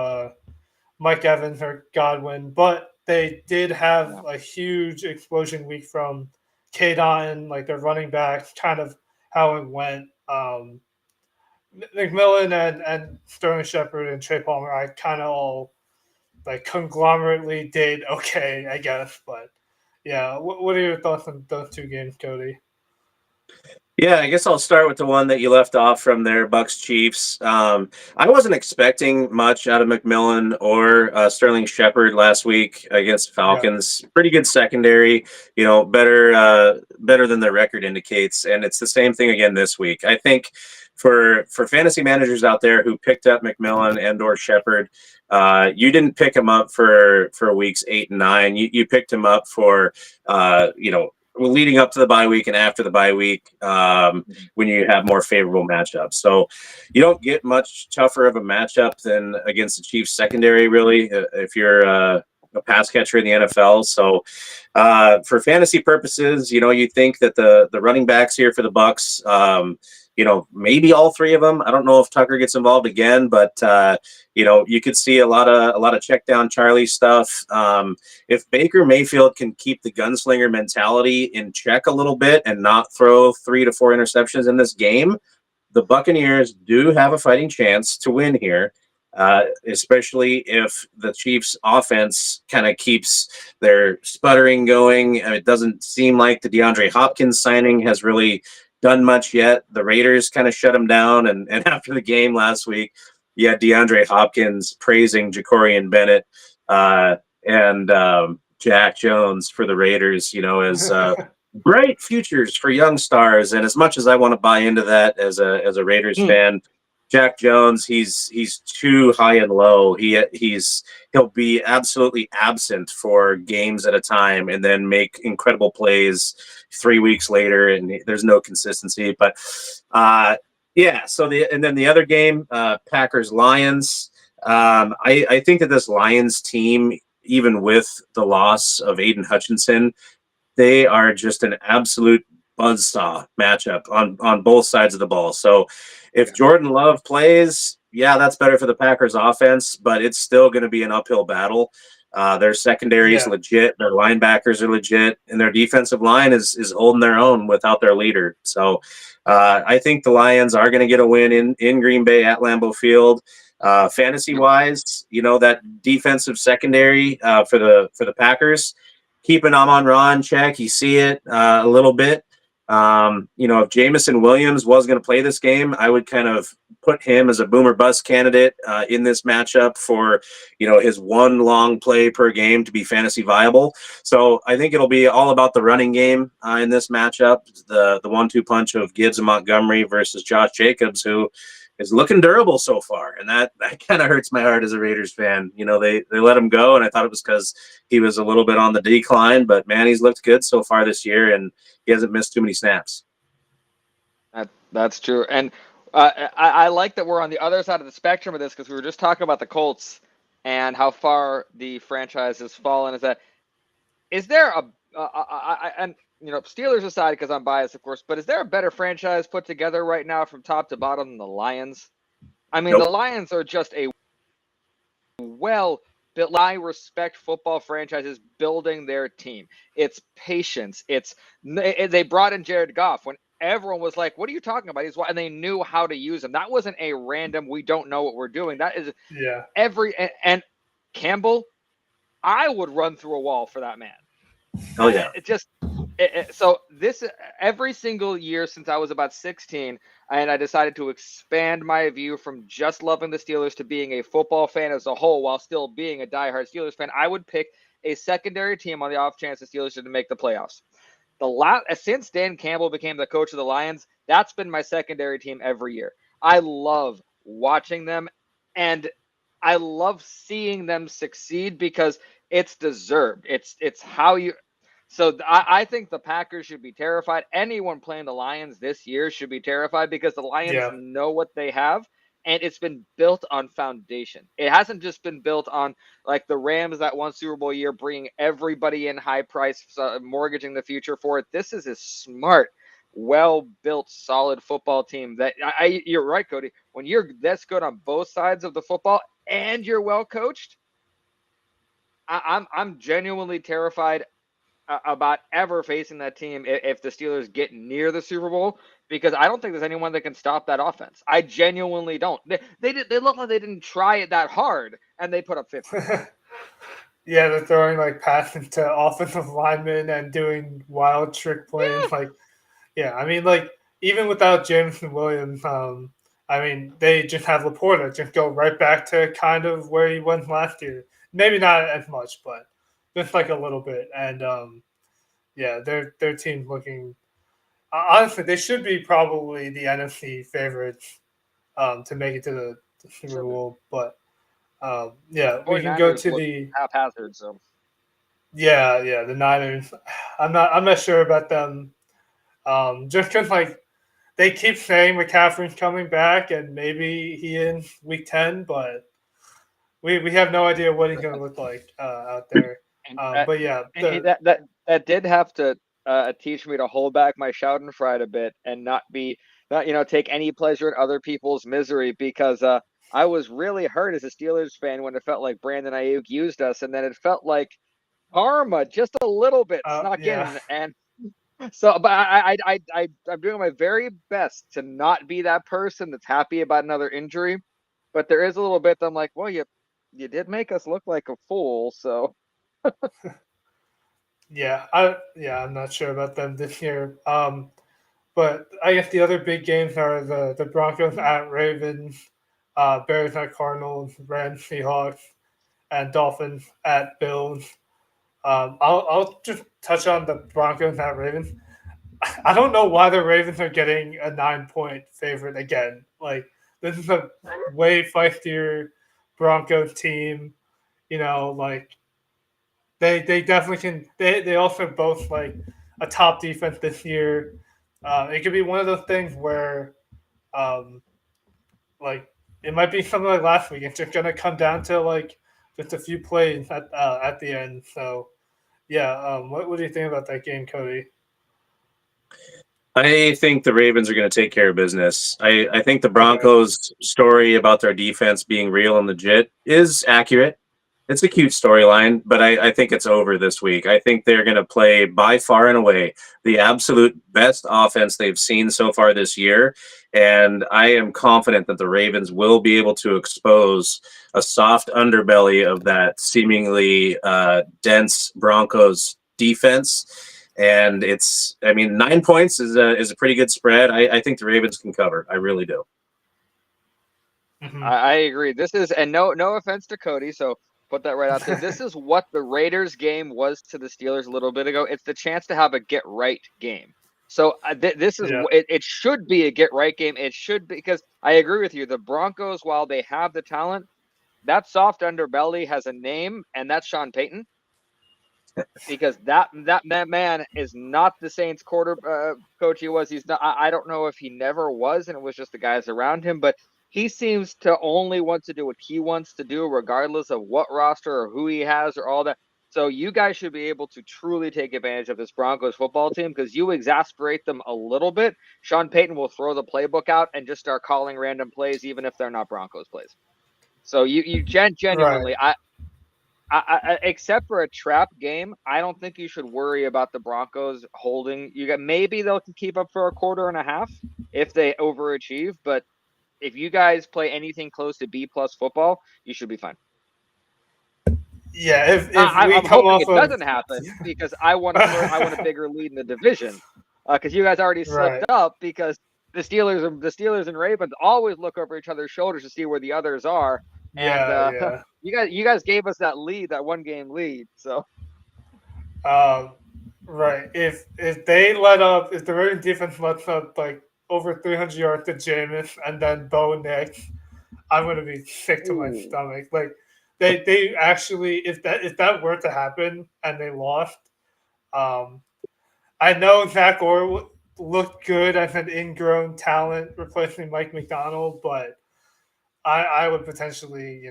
Mike Evans or Godwin, but they did have Yeah. a huge explosion week from K. Like their running backs, kind of how it went. McMillan and Sterling Shepard and Trey Palmer, I kind of all like conglomerately did okay, I guess. But yeah, what are your thoughts on those two games, Cody? Yeah, I guess I'll start with the one that you left off from there, Bucks Chiefs. I wasn't expecting much out of McMillan or Sterling Shepard last week against Yeah, Falcons. Pretty good secondary, better than their record indicates, and it's the same thing again this week. I think for fantasy managers out there who picked up McMillan and or Shepard, you didn't pick him up for weeks 8 and 9. You picked him up for leading up to the bye week and after the bye week, when you have more favorable matchups. So you don't get much tougher of a matchup than against the Chiefs secondary, really, if you're a pass catcher in the NFL. So for fantasy purposes, you think that the running backs here for the Bucks, maybe all three of them. I don't know if Tucker gets involved again, but you could see a lot of check down Charlie stuff. If Baker Mayfield can keep the gunslinger mentality in check a little bit and not throw 3 to 4 interceptions in this game, the Buccaneers do have a fighting chance to win here. Especially if the Chiefs offense kind of keeps their sputtering going. It doesn't seem like the DeAndre Hopkins signing has really done much yet. The Raiders kind of shut him down. And after the game last week, you had DeAndre Hopkins praising Jacorian Bennett and Jack Jones for the Raiders, as bright futures for young stars. And as much as I want to buy into that as a Raiders fan, Jack Jones, he's too high and low. He'll be absolutely absent for games at a time and then make incredible plays 3 weeks later, and there's no consistency. But yeah, so then the other game, Packers Lions. I think that this Lions team, even with the loss of Aiden Hutchinson, they are just an absolute buzzsaw matchup on both sides of the ball. So if Jordan Love plays, yeah, that's better for the Packers offense, but it's still going to be an uphill battle. Their secondary is yeah, legit, their linebackers are legit, and their defensive line is holding their own without their leader. So I think the Lions are going to get a win in Green Bay at Lambeau Field. Fantasy wise, that defensive secondary for the Packers, keeping Amon-Ra in check. You see it a little bit. If Jamison Williams was going to play this game, I would kind of put him as a boomer bust candidate in this matchup for, his one long play per game to be fantasy viable. So I think it'll be all about the running game in this matchup, the 1-2 punch of Gibbs and Montgomery versus Josh Jacobs, who is looking durable so far. And that kind of hurts my heart as a Raiders fan. They let him go, and I thought it was because he was a little bit on the decline, but man, he's looked good so far this year, and he hasn't missed too many snaps. That's true. And I like that we're on the other side of the spectrum of this, because we were just talking about the Colts and how far the franchise has fallen. Is there Steelers aside, because I'm biased, of course, but is there a better franchise put together right now from top to bottom than the Lions? I mean, Nope. The Lions are just a well-built, I respect football franchises building their team. It's patience. They brought in Jared Goff when everyone was like, what are you talking about? And they knew how to use him. That wasn't a random, we don't know what we're doing. That is and Campbell, I would run through a wall for that man. Oh yeah. So this every single year since I was about 16, and I decided to expand my view from just loving the Steelers to being a football fan as a whole, while still being a diehard Steelers fan. I would pick a secondary team on the off chance the Steelers didn't make the playoffs. Since Dan Campbell became the coach of the Lions, that's been my secondary team every year. I love watching them, and I love seeing them succeed because it's deserved. It's how you. So I think the Packers should be terrified. Anyone playing the Lions this year should be terrified, because the Lions know what they have, and it's been built on foundation. It hasn't just been built on like the Rams that one Super Bowl year, bringing everybody in high price, mortgaging the future for it. This is a smart, well-built, solid football team that you're right, Cody. When you're this good on both sides of the football and you're well coached, I'm genuinely terrified about ever facing that team if the Steelers get near the Super Bowl, because I don't think there's anyone that can stop that offense. I genuinely don't. They look like they didn't try it that hard, and they put up 50. Yeah, they're throwing like passes to offensive linemen and doing wild trick plays. I mean, like even without Jameson Williams, I mean, they just have Laporta just go right back to kind of where he went last year. Maybe not as much, but just like a little bit. And their team's looking. Honestly, they should be probably the NFC favorites to make it to the Super Bowl. But we can go to the haphazard. So the Niners. I'm not sure about them. Just because like they keep saying McCaffrey's coming back and maybe he in week 10, but we have no idea what he's going to look like out there. That did have to teach me to hold back my Schadenfreude a bit and not take any pleasure in other people's misery, because I was really hurt as a Steelers fan when it felt like Brandon Ayuk used us, and then it felt like karma just a little bit snuck in, and so, but I'm doing my very best to not be that person that's happy about another injury, but there is a little bit that I'm like, well, you did make us look like a fool, so. I'm not sure about them this year. But I guess the other big games are the Broncos at Ravens, Bears at Cardinals, Rams, Seahawks, and Dolphins at Bills. I'll just touch on the Broncos at Ravens. I don't know why the Ravens are getting a 9-point favorite again. Like, this is a way feistier Broncos team. Like they definitely can. They also boast like a top defense this year. It could be one of those things where, like it might be something like last week. It's just gonna come down to like just a few plays at the end. So, what do you think about that game, Cody? I think the Ravens are going to take care of business. I think the Broncos' story about their defense being real and legit is accurate. It's a cute storyline, but I think it's over this week. I think they're going to play by far and away the absolute best offense they've seen so far this year. And I am confident that the Ravens will be able to expose a soft underbelly of that seemingly dense Broncos defense. And it's, I mean, 9 points is a pretty good spread. I think the Ravens can cover. I really do. Mhm. I agree. This is, and no offense to Cody, so put that right out there. This is what the Raiders game was to the Steelers a little bit ago. It's the chance to have a get right game. So this is Yeah. it should be a get right game. It should be, because I agree with you. The Broncos, while they have the talent, that soft underbelly has a name, and that's Sean Payton. Because that man is not the Saints coach he was. He's not. I don't know if he never was, and it was just the guys around him. But he seems to only want to do what he wants to do, regardless of what roster or who he has or all that. So you guys should be able to truly take advantage of this Broncos football team, because you exasperate them a little bit. Sean Payton will throw the playbook out and just start calling random plays, even if they're not Broncos plays. So you genuinely, Right. except for a trap game, I don't think you should worry about the Broncos holding. Maybe they'll keep up for a quarter and a half if they overachieve, but if you guys play anything close to B+ football, you should be fine. Yeah, if we I'm come hoping off it of doesn't happen, because I want a bigger lead in the division, because you guys already slipped right. up, because the Steelers and Ravens always look over each other's shoulders to see where the others are, and Yeah, yeah. you guys gave us that lead, that 1-game lead, so. Right. If they let up, if the Ravens defense lets up like over 300 yards to Jameis and then Bo Nix, I'm gonna be sick to my Ooh. stomach. Like they actually, if that were to happen and they lost, um, I know Zach Orr looked good as an ingrown talent replacing Mike McDonald, but I would potentially,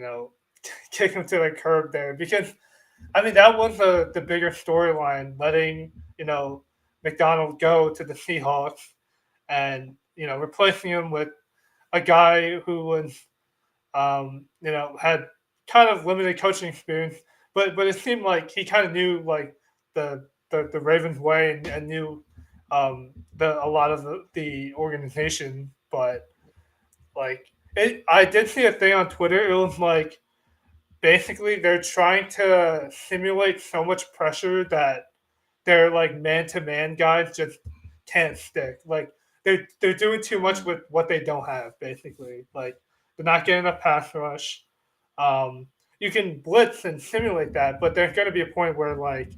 kick him to the curb there, because I mean that was the bigger storyline, letting McDonald go to the Seahawks and replacing him with a guy who was had kind of limited coaching experience, but it seemed like he kind of knew like the Ravens way, and knew a lot of the organization. But like I did see a thing on Twitter. It was like basically they're trying to simulate so much pressure that their like man to man guys just can't stick. Like they're doing too much with what they don't have. Basically, like they're not getting a pass rush. Um, you can blitz and simulate that, but there's going to be a point where like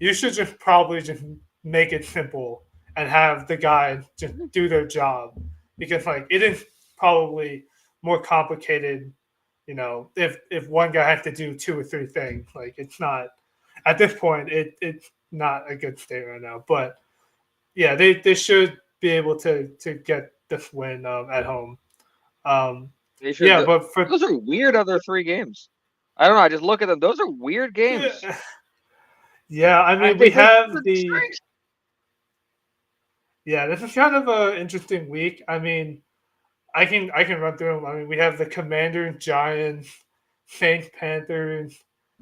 you should just probably just make it simple and have the guys just do their job, because like it is probably more complicated. If one guy has to do 2 or 3 things, like it's not at this point. It's not a good state right now, but yeah, they should be able to get this win at home. Um, They should. yeah, but for Those are weird other 3 games. I don't know. I just look at them. Those are weird games. yeah, I mean They we just have the strange. yeah. This is kind of an interesting week. I mean, I can run through them. I mean, we have the Commanders, Giants, Saints, Panthers,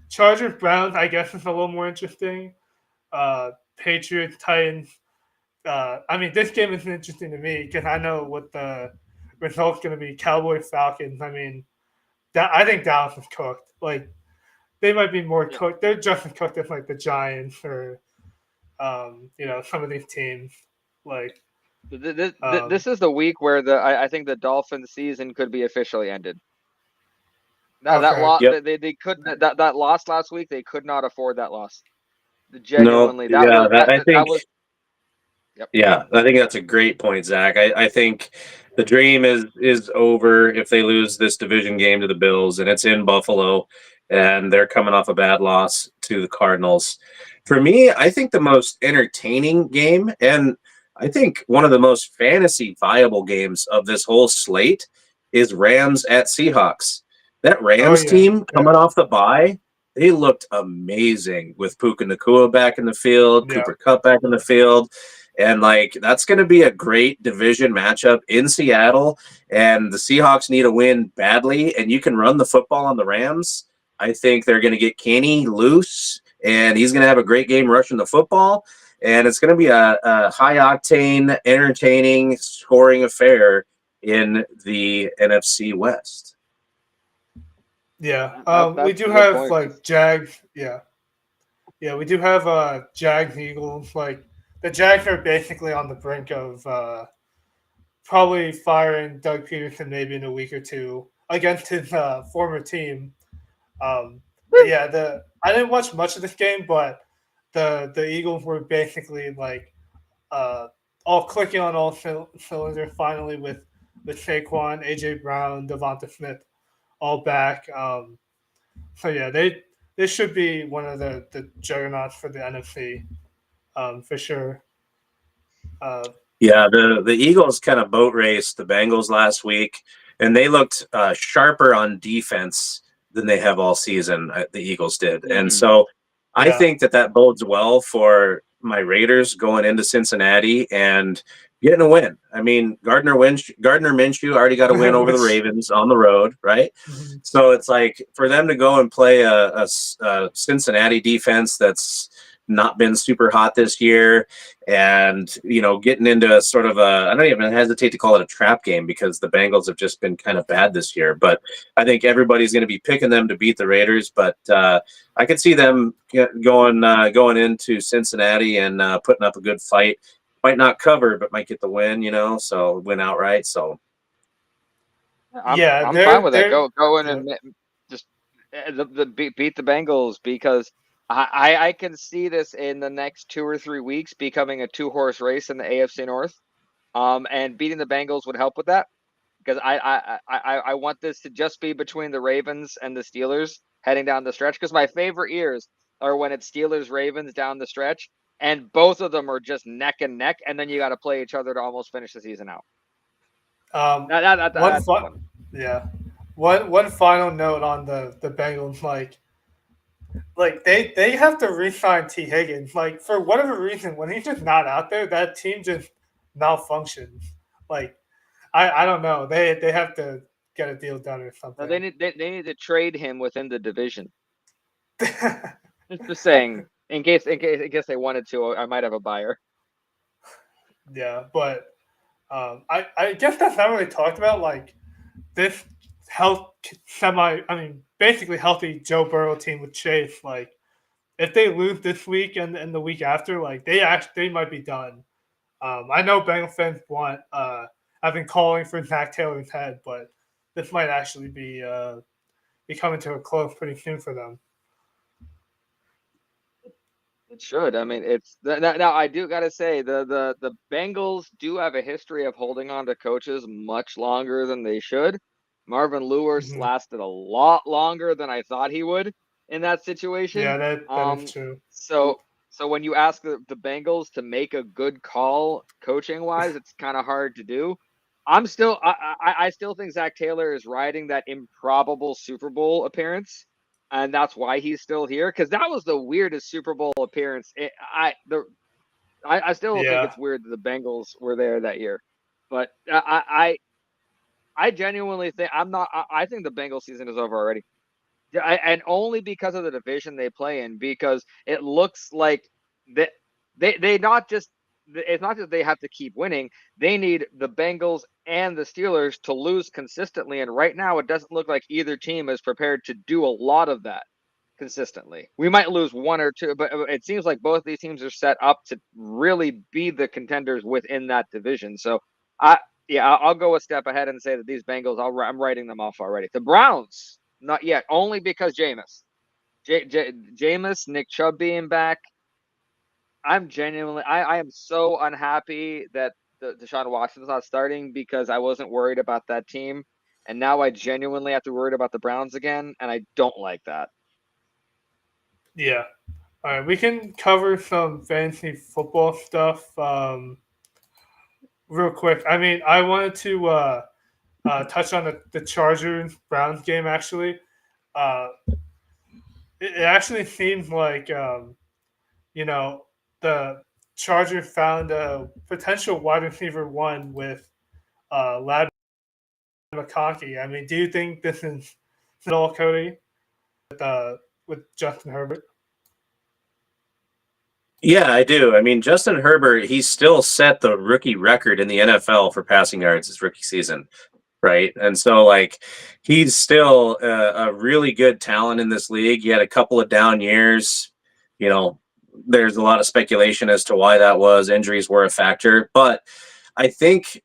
Chargers, Browns. I guess is a little more interesting. Patriots, Titans. I mean, this game is interesting to me because I know what the result's going to be. Cowboys, Falcons. I mean, I think Dallas is cooked. Like they might be more Yeah. cooked. They're just as cooked as like the Giants or some of these teams. Like This is the week where I think the Dolphins season could be officially ended. That okay, loss, Yep. they couldn't, that loss last week, they could not afford that loss. No, Genuinely, that yeah, was I think, that was. Yep. yeah, I think that's a great point, Zach. I think the dream is over if they lose this division game to the Bills, and it's in Buffalo, and they're coming off a bad loss to the Cardinals. For me, I think the most entertaining game, and I think one of the most fantasy viable games of this whole slate, is Rams at Seahawks. That oh Rams yeah, team coming off the bye, they looked amazing with Puka Nakua back in the field, yeah, Cooper Kupp back in the field. And like that's going to be a great division matchup in Seattle. And the Seahawks need a win badly. And you can run the football on the Rams. I think they're going to get Kenny loose, and he's going to have a great game rushing the football. And it's going to be a high octane, entertaining, scoring affair in the NFC West. yeah. We That's do a good have point. like Jags. Yeah, Yeah, we do have Jags Eagles. Like the Jags are basically on the brink of probably firing Doug Peterson maybe in a week or two against his former team. Yeah, the I didn't watch much of this game, but the Eagles were basically like uh, all clicking on all cylinders finally with Saquon, AJ Brown, Devonta Smith all back. So yeah, they should be one of the juggernauts for the NFC for sure. Uh, Yeah, the Eagles kind of boat raced the Bengals last week, and they looked sharper on defense than they have all season. The Eagles did, and Mm-hmm. so I yeah, think that bodes well for my Raiders going into Cincinnati and getting a win. I mean, Gardner Minshew already got a win over the which Ravens on the road, right? mhm. So it's like for them to go and play a Cincinnati defense that's not been super hot this year, and getting into a sort of a, I don't even hesitate to call it a trap game because the Bengals have just been kind of bad this year. But I think everybody's going to be picking them to beat the Raiders. But I could see them going into Cincinnati and putting up a good fight. Might not cover, but might get the win. So win outright. So Yeah, I'm fine with that. they're Go in yeah. and just beat the Bengals because I can see this in the next 2 or 3 weeks becoming a 2-horse race in the AFC North. And beating the Bengals would help with that because I want this to just be between the Ravens and the Steelers heading down the stretch because my favorite years are when it's Steelers Ravens down the stretch and both of them are just neck and neck and then you got to play each other to almost finish the season out. One That's fun, fun. yeah. One final note on the Bengals, like they have to re-sign T Higgins. Like for whatever reason, when he's just not out there, that team just malfunctions. Like I don't know. They have to get a deal done or No, something. they need to trade him within the division. Just saying, in case they wanted to, I might have a buyer. Yeah, but I guess that's not really talked about. Like this health I mean, basically healthy Joe Burrow team with Chase. Like if they lose this week and the week after, like they might be done. I know Bengal fans want I've been calling for Zach Taylor's head, but this might actually be coming to a close pretty soon for them. It should. I mean, it's now. I do gotta say the Bengals do have a history of holding on to coaches much longer than they should. Marvin Lewis Mm-hmm. lasted a lot longer than I thought he would in that situation. Yeah, that is true. So when you ask the Bengals to make a good call coaching wise, it's kind of hard to do. I still think Zach Taylor is riding that improbable Super Bowl appearance and that's why he's still here because that was the weirdest Super Bowl appearance. I still think Yeah, it's weird that the Bengals were there that year, but I genuinely think I'm not. I think the Bengals season is over already, and only because of the division they play in. Because it looks like that they not just it's not that they have to keep winning. They need the Bengals and the Steelers to lose consistently, and right now it doesn't look like either team is prepared to do a lot of that consistently. We might lose one or two, but it seems like both these teams are set up to really be the contenders within that division. So I yeah, I'll go a step ahead and say that these Bengals, I'm writing them off already. The Browns, not yet, only because Jameis, Nick Chubb being back. I'm genuinely, I am so unhappy that Deshaun Watson's not starting because I wasn't worried about that team. And now I genuinely have to worry about the Browns again. And I don't like that. yeah. All right, we can cover some fantasy football stuff real quick. I mean, I wanted to touch on the Chargers Browns game. Actually, uh, it actually seems like you know the Chargers found a potential wide receiver one with Lad McConkey. I mean, do you think this is all Cody with Justin Herbert? yeah, I do. I mean, Justin Herbert, he still set the rookie record in the NFL for passing yards his rookie season. Right. And so, like, he's still a really good talent in this league. He had a couple of down years, You know, there's a lot of speculation as to why that was. Injuries were a factor, but I think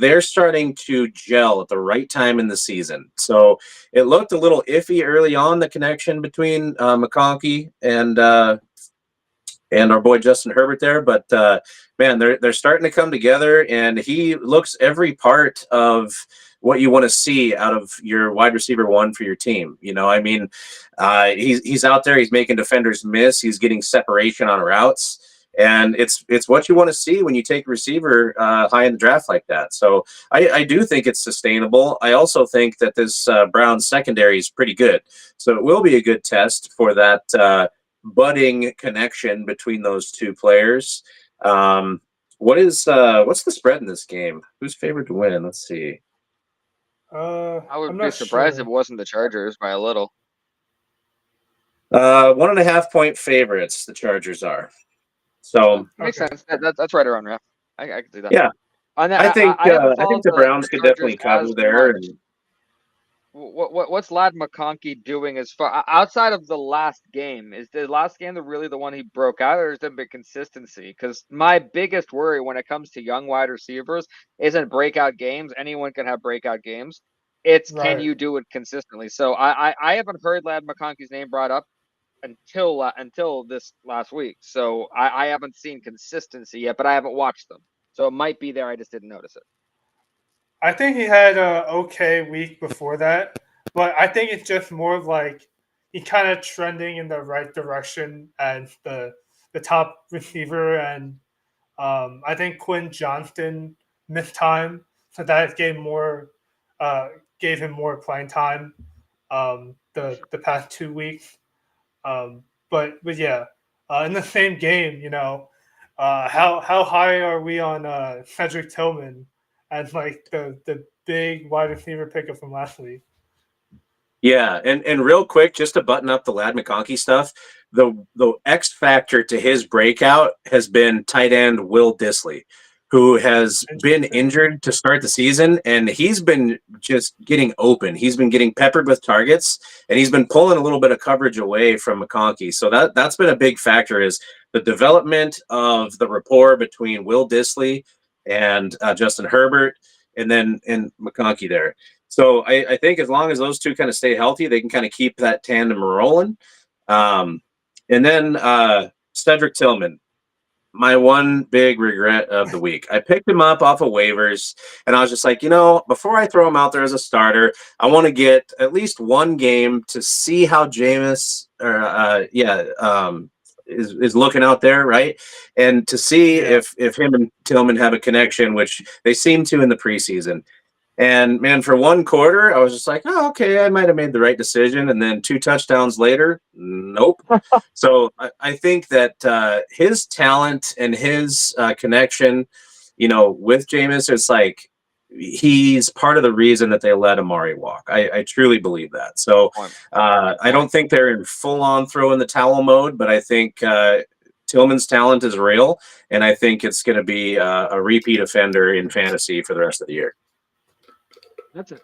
they're starting to gel at the right time in the season. So it looked a little iffy early on, the connection between McConkey and our boy Justin Herbert there. But man, they're starting to come together, and he looks every part of what you want to see out of your wide receiver one for your team. I mean, he's out there, he's making defenders miss, he's getting separation on routes. And it's what you want to see when you take a receiver high in the draft like that. So I do think it's sustainable. I also think that this Browns secondary is pretty good. So it will be a good test for that budding connection between those two players. What's the spread in this game? Who's favored to win? Let's see. I would I'm be not surprised sure. if it wasn't the Chargers by a little. 1.5 point favorites, the Chargers are. So Makes Okay. sense. That's right around ref. I can see that. yeah, And I think I haven't I think followed the the Browns could Chargers definitely cover as there. much. And What's Lad McConkey doing as far outside of the last game? Is the last game really the one he broke out, or is there big consistency? Because my biggest worry when it comes to young wide receivers isn't breakout games. Anyone can have breakout games. It's can Right. you do it consistently? So I haven't heard Lad McConkey's name brought up until this last week. So I haven't seen consistency yet, but I haven't watched them. So it might be there. I just didn't notice it. I think he had a okay week before that, but I think it's just more of like he kind of trending in the right direction as the top receiver, and I think Quinn Johnston missed time, so that uh, gave him more playing time the past 2 weeks. But yeah, in the same game, how high are we on Cedric Tillman as like the big wide receiver pickup from last week? yeah, and real quick, just to button up the Lad McConkey stuff, the X factor to his breakout has been tight end Will Disley, who has been Interesting. injured to start the season, and he's been just getting open. He's been getting peppered with targets, and he's been pulling a little bit of coverage away from McConkey. So that's been a big factor, is the development of the rapport between Will Disley and Justin Herbert, and then McConkey there. So I think as long as those two kind of stay healthy, they can kind of keep that tandem rolling. And then Cedric Tillman, my one big regret of the week. I picked him up off of waivers, and I was just like, before I throw him out there as a starter, I want to get at least one game to see how Jameis is looking out there, right? And to see Yeah. if him and Tillman have a connection, which they seem to in the preseason. And man, for one quarter, I was just like, oh, okay, I might have made the right decision. And then 2 touchdowns later, nope. So I think that his talent and his connection, with Jameis, it's like he's part of the reason that they let Amari walk. I truly believe that. So I don't think they're in full on throw in the towel mode, but I think Tillman's talent is real. And I think it's going to be a repeat offender in fantasy for the rest of the year. That's an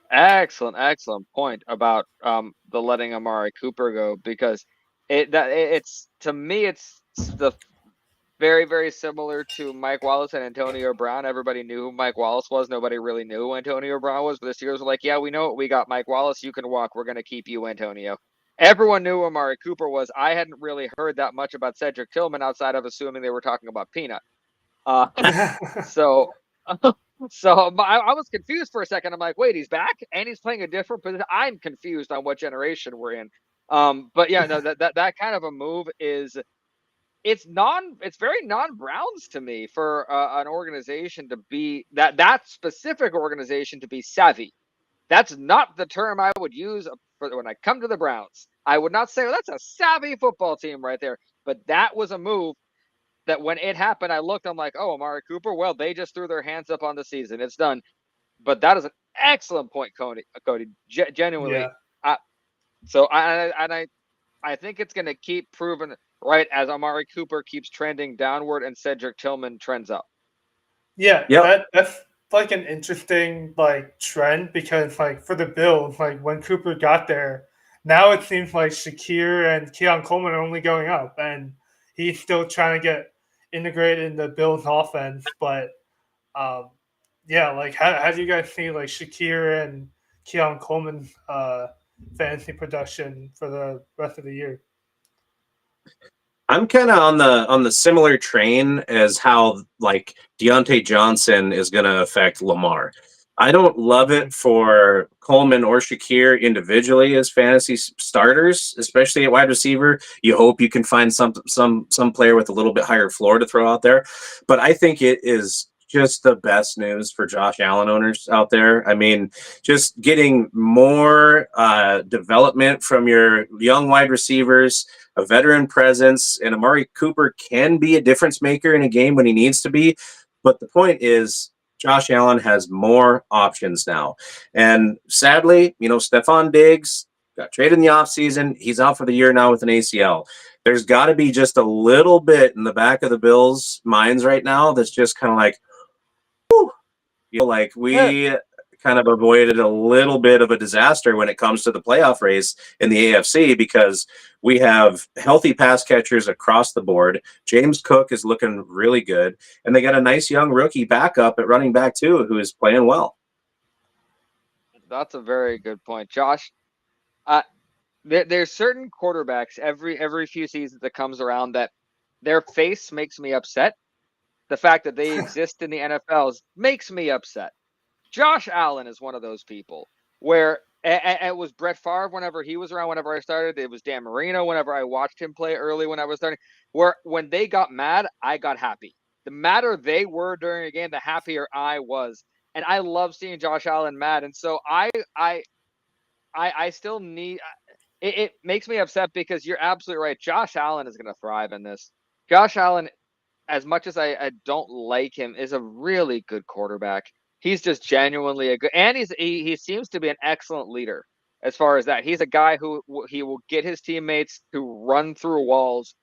excellent point about the letting Amari Cooper go, because it's to me it's the very similar to Mike Wallace and Antonio Brown. Everybody knew who Mike Wallace was. Nobody really knew who Antonio Brown was. But the Steelers were like, yeah, we know it. We got Mike Wallace. You can walk. We're going to keep you, Antonio. Everyone knew who Amari Cooper was. I hadn't really heard that much about Cedric Tillman outside of assuming they were talking about Peanut. So I was confused for a second. I'm like, wait, he's back and he's playing a different position. I'm confused on what generation we're in. But yeah, no, that kind of a move is it's very non-Browns to me for an organization to be that specific organization to be savvy. That's not the term I would use for when I come to the Browns. I would not say, oh, that's a savvy football team right there. But that was a move that when it happened, I looked, I'm like, oh, Amari Cooper, well, they just threw their hands up on the season. It's done. But that is an excellent point, Cody. Genuinely. Yeah. So I think it's going to keep proving right as Amari Cooper keeps trending downward and Cedric Tillman trends up. Yeah, Yep. that's like an interesting like trend, because like for the Bills, like when Cooper got there, now it seems like Shakir and Keon Coleman are only going up, and he's still trying to get integrated in the Bills offense. But um, yeah, like how do you guys see like Shakir and Keon Coleman fantasy production for the rest of the year? I'm kind of on the similar train as how like Deontay Johnson is going to affect Lamar. I don't love it for Coleman or Shakir individually as fantasy starters, especially at wide receiver. You hope you can find some player with a little bit higher floor to throw out there, but I think it is just the best news for Josh Allen owners out there. I mean, just getting more development from your young wide receivers, a veteran presence, and Amari Cooper can be a difference maker in a game when he needs to be. But the point is, Josh Allen has more options now. And sadly, Stephon Diggs got traded in the offseason. He's out for the year now with an ACL. There's got to be just a little bit in the back of the Bills' minds right now that's just kind of like, whew, like we kind of avoided a little bit of a disaster when it comes to the playoff race in the AFC because we have healthy pass catchers across the board. James Cook is looking really good, and they got a nice young rookie backup at running back too, who is playing well. That's a very good point, Josh. There's certain quarterbacks every few seasons that comes around that their face makes me upset. The fact that they exist in the NFL makes me upset. Josh Allen is one of those people where it was Brett Favre whenever he was around, whenever I started. It was Dan Marino whenever I watched him play early when I was starting. Where when they got mad, I got happy. The madder they were during a game, the happier I was. And I love seeing Josh Allen mad. And so I still need it makes me upset because you're absolutely right. Josh Allen is going to thrive in this. Josh Allen, as much as I don't like him, is a really good quarterback. He's just genuinely a good, and he seems to be an excellent leader as far as that. He's a guy who he will get his teammates to run through walls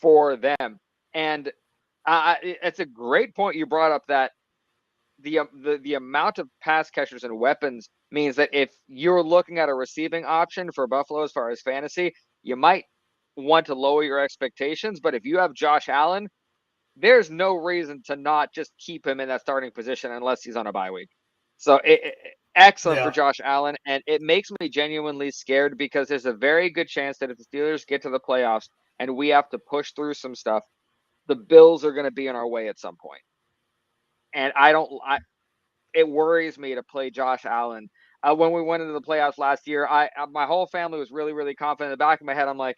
for them. And it's a great point you brought up that the amount of pass catchers and weapons means that if you're looking at a receiving option for Buffalo as far as fantasy, you might want to lower your expectations. But if you have Josh Allen, there's no reason to not just keep him in that starting position unless he's on a bye week. So excellent for Josh Allen, and it makes me genuinely scared because there's a very good chance that if the Steelers get to the playoffs and we have to push through some stuff, the Bills are going to be in our way at some point. And it worries me to play Josh Allen. When we went into the playoffs last year, my whole family was really, really confident. In the back of my head, I'm like,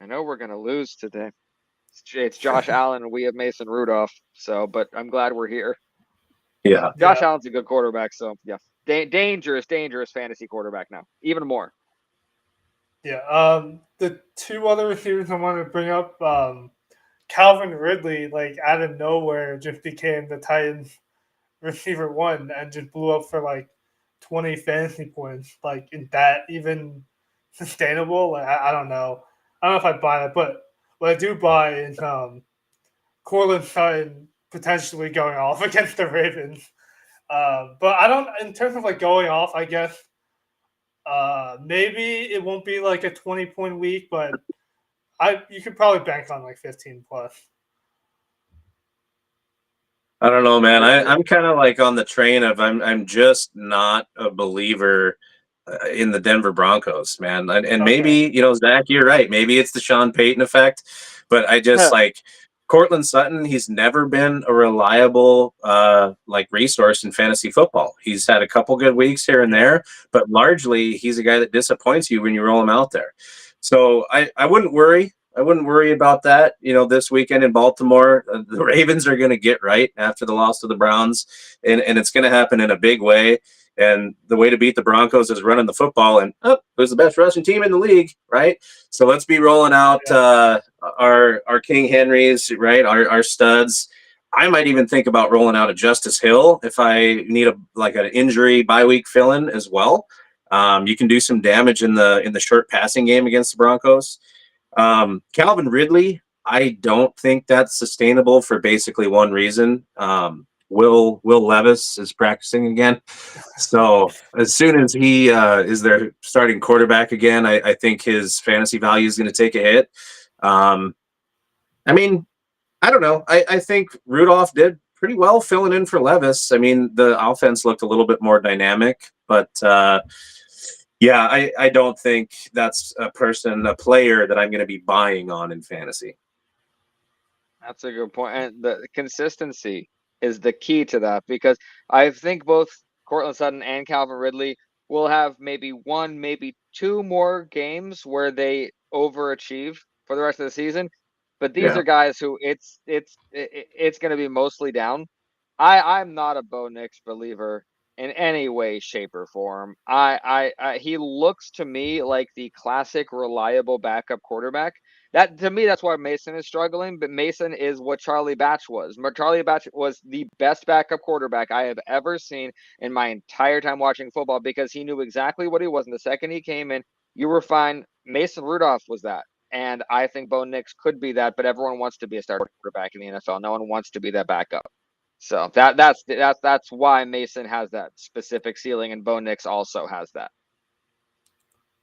I know we're going to lose today. It's Josh Allen and we have Mason Rudolph. So, but I'm glad we're here. Yeah. Josh Allen's a good quarterback. So, yeah. Dangerous fantasy quarterback now. Even more. Yeah. The two other receivers I wanted to bring up, Calvin Ridley, like out of nowhere, just became the Titans receiver one and just blew up for like 20 fantasy points. Like, is that even sustainable? Like, I don't know. I don't know if I buy it, but what I do buy is Cortland Sutton potentially going off against the Ravens. But I don't, in terms of like going off, I guess maybe it won't be like a 20-point week, but you could probably bank on like 15 plus. I don't know, man. I'm kind of like on the train of I'm just not a believer in the Denver Broncos, man. And maybe, Zach, you're right. Maybe it's the Sean Payton effect, but I just like Cortland Sutton. He's never been a reliable like resource in fantasy football. He's had a couple good weeks here and there, but largely he's a guy that disappoints you when you roll him out there. So I wouldn't worry. I wouldn't worry about that. This weekend in Baltimore, the Ravens are going to get right after the loss to the Browns, and it's going to happen in a big way. And the way to beat the Broncos is running the football. And who's the best rushing team in the league, right? So let's be rolling out our King Henrys, right? Our studs. I might even think about rolling out a Justice Hill if I need an injury bye week fill-in as well. You can do some damage in the short passing game against the Broncos. Calvin Ridley, I don't think that's sustainable for basically one reason. Will Levis is practicing again. So as soon as he is their starting quarterback again, I think his fantasy value is going to take a hit. I mean, I don't know. I think Rudolph did pretty well filling in for Levis. I mean, the offense looked a little bit more dynamic, but yeah, I don't think that's a player that I'm going to be buying on in fantasy. That's a good point. And the consistency is the key to that, because I think both Cortland Sutton and Calvin Ridley will have maybe one, maybe two more games where they overachieve for the rest of the season. But these Yeah. are guys who it's going to be mostly down. I'm not a Bo Nix believer in any way, shape, or form. He looks to me like the classic reliable backup quarterback. That, to me, that's why Mason is struggling. But Mason is what Charlie Batch was. Charlie Batch was the best backup quarterback I have ever seen in my entire time watching football, because he knew exactly what he was. And the second he came in, you were fine. Mason Rudolph was that. And I think Bo Nix could be that, but everyone wants to be a starter quarterback in the NFL. No one wants to be that backup. So that's why Mason has that specific ceiling, and Bo Nix also has that.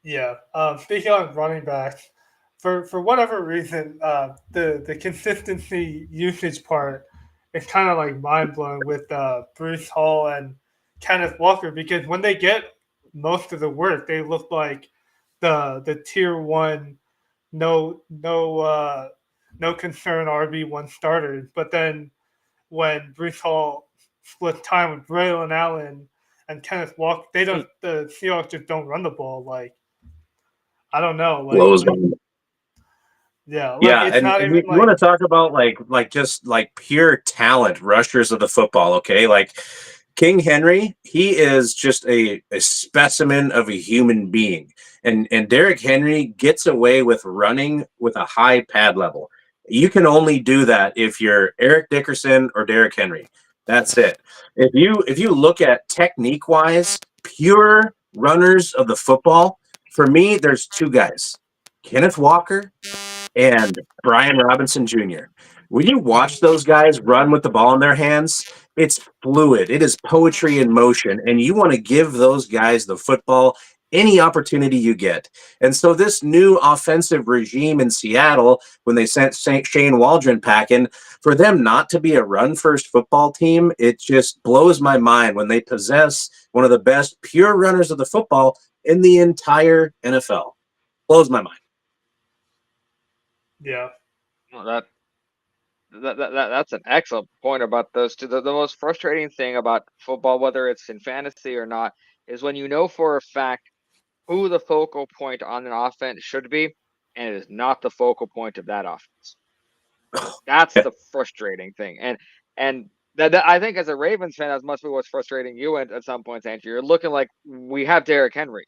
Yeah. Speaking on running backs, for whatever reason, the consistency usage part is kind of like mind blowing with Bruce Hall and Kenneth Walker, because when they get most of the work, they look like the tier one, no concern RB1 starters. But then when Bruce Hall splits time with Braylon Allen and Kenneth Walker, the Seahawks just don't run the ball. Like, I don't know. Blows me. Yeah, Yeah, it's and not even you want to talk about just pure talent, rushers of the football, okay? Like King Henry, he is just a specimen of a human being. And Derrick Henry gets away with running with a high pad level. You can only do that if you're Eric Dickerson or Derrick Henry. That's it. If you look at technique wise, pure runners of the football, for me, there's two guys. Kenneth Walker and Brian Robinson Jr. When you watch those guys run with the ball in their hands, it's fluid. It is poetry in motion, and you want to give those guys the football any opportunity you get. And so this new offensive regime in Seattle, when they sent Shane Waldron packing, for them not to be a run-first football team, it just blows my mind when they possess one of the best pure runners of the football in the entire NFL. Blows my mind. Yeah. Well, that's an excellent point about those two. The most frustrating thing about football, whether it's in fantasy or not, is when you know for a fact who the focal point on an offense should be, and it is not the focal point of that offense. That's the frustrating thing. And that I think, as a Ravens fan, that must be what's frustrating you at some points, Andrew. You're looking like, we have Derrick Henry,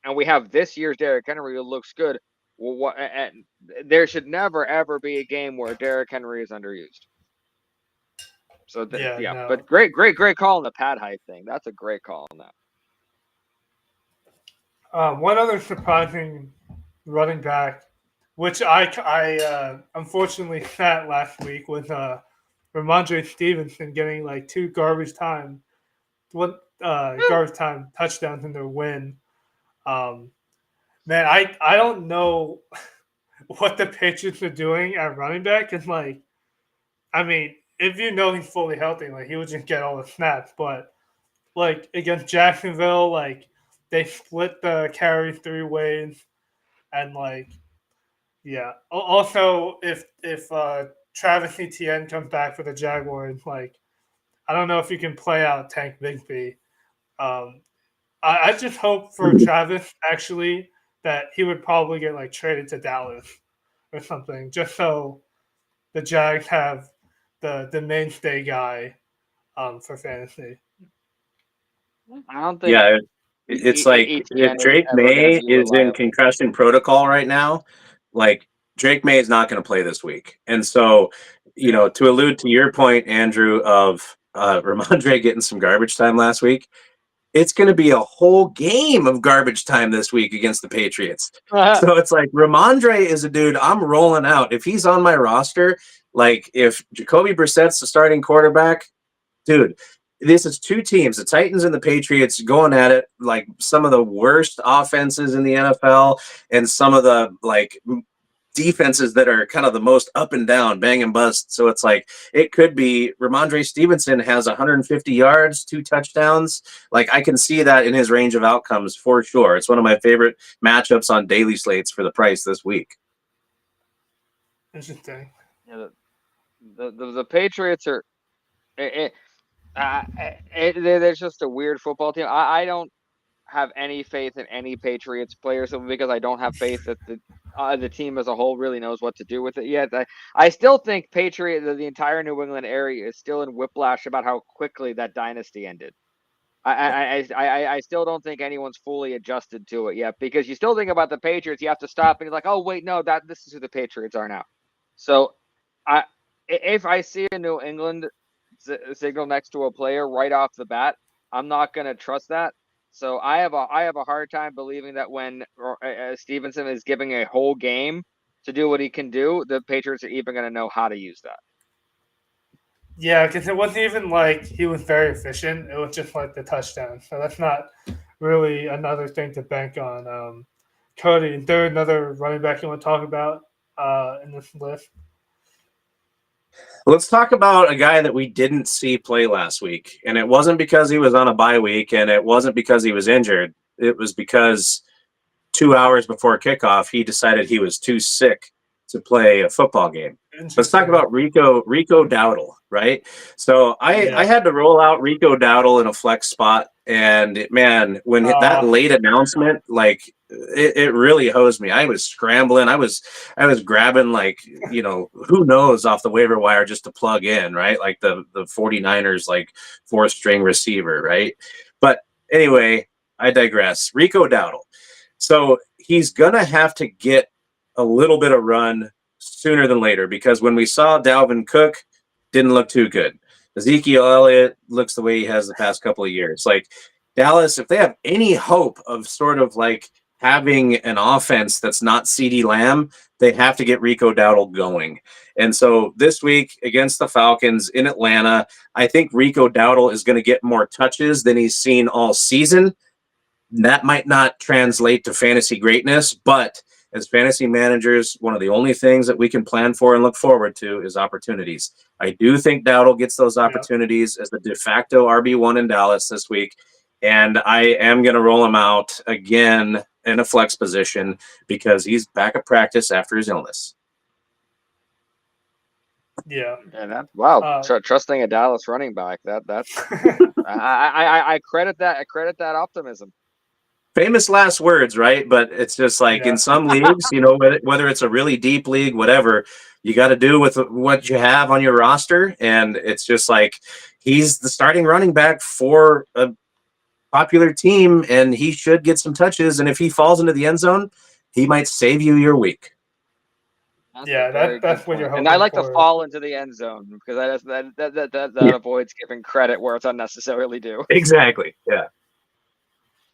and we have this year's Derrick Henry who looks good. Well, and there should never ever be a game where Derrick Henry is underused. So yeah, No. but great call on the pad height thing. That's a great call on that. One other surprising running back, which I unfortunately sat last week, was Ramondre Stevenson getting like two garbage time touchdowns in their win. Man, I don't know what the Patriots are doing at running back. It's like, I mean, if you know he's fully healthy, like, he would just get all the snaps. But like against Jacksonville, like, they split the carry three ways, and like, yeah. Also, if Travis Etienne comes back for the Jaguars, like, I don't know if you can play out Tank Bigsby. I just hope for Travis, actually, that he would probably get like traded to Dallas or something, just so the Jags have the mainstay guy for fantasy. I don't think. Yeah, it's like if Drake May is in concussion protocol right now, like Drake May is not going to play this week. And so, you know, to allude to your point, Andrew, of Ramondre getting some garbage time last week, it's going to be a whole game of garbage time this week against the Patriots. So it's like Ramondre is a dude I'm rolling out. If he's on my roster, like if Jacoby Brissett's the starting quarterback, dude, this is two teams, the Titans and the Patriots, going at it like some of the worst offenses in the NFL and some of the like defenses that are kind of the most up and down, bang and bust. So it's like it could be Ramondre Stevenson has 150 yards, 2 touchdowns. Like I can see that in his range of outcomes for sure. It's one of my favorite matchups on daily slates for the price this week. Interesting. Yeah, the Patriots are. There's just a weird football team. I don't have any faith in any Patriots players because I don't have faith that the team as a whole really knows what to do with it yet. I still think the entire New England area is still in whiplash about how quickly that dynasty ended. I still don't think anyone's fully adjusted to it yet because you still think about the Patriots. You have to stop and you're like, oh wait, no, this is who the Patriots are now. So, if I see a New England signal next to a player right off the bat, I'm not going to trust that. So I have a hard time believing that when Stevenson is giving a whole game to do what he can do, the Patriots are even going to know how to use that. Yeah, because it wasn't even like he was very efficient. It was just like the touchdown. So that's not really another thing to bank on. Cody, is there another running back you want to talk about in this list? Let's talk about a guy that we didn't see play last week. And it wasn't because he was on a bye week and it wasn't because he was injured. It was because 2 hours before kickoff, he decided he was too sick to play a football game. Let's talk about Rico Dowdle, right? So I had to roll out Rico Dowdle in a flex spot. And man, when that late announcement, like it really hosed me. I was scrambling. I was grabbing like, who knows off the waiver wire just to plug in, right? Like the 49ers, like 4th string receiver, right? But anyway, I digress. Rico Dowdle. So he's going to have to get a little bit of run sooner than later because when we saw Dalvin Cook, didn't look too good. Ezekiel Elliott looks the way he has the past couple of years. Like Dallas, if they have any hope of sort of like having an offense that's not CeeDee Lamb, they have to get Rico Dowdle going. And so this week against the Falcons in Atlanta, I think Rico Dowdle is going to get more touches than he's seen all season. That might not translate to fantasy greatness, but as fantasy managers, one of the only things that we can plan for and look forward to is opportunities. I do think Dowdle gets those opportunities as the de facto RB1 in Dallas this week, and I am going to roll him out again in a flex position because he's back at practice after his illness. Yeah. And trusting a Dallas running back. That's I credit that. I credit that optimism. Famous last words, right? But it's just like in some leagues, whether it's a really deep league, whatever, you got to do with what you have on your roster. And it's just like he's the starting running back for a popular team, and he should get some touches. And if he falls into the end zone, he might save you your week. That's what you're hoping. And I like to fall into the end zone because that avoids giving credit where it's unnecessarily due. Exactly. Yeah.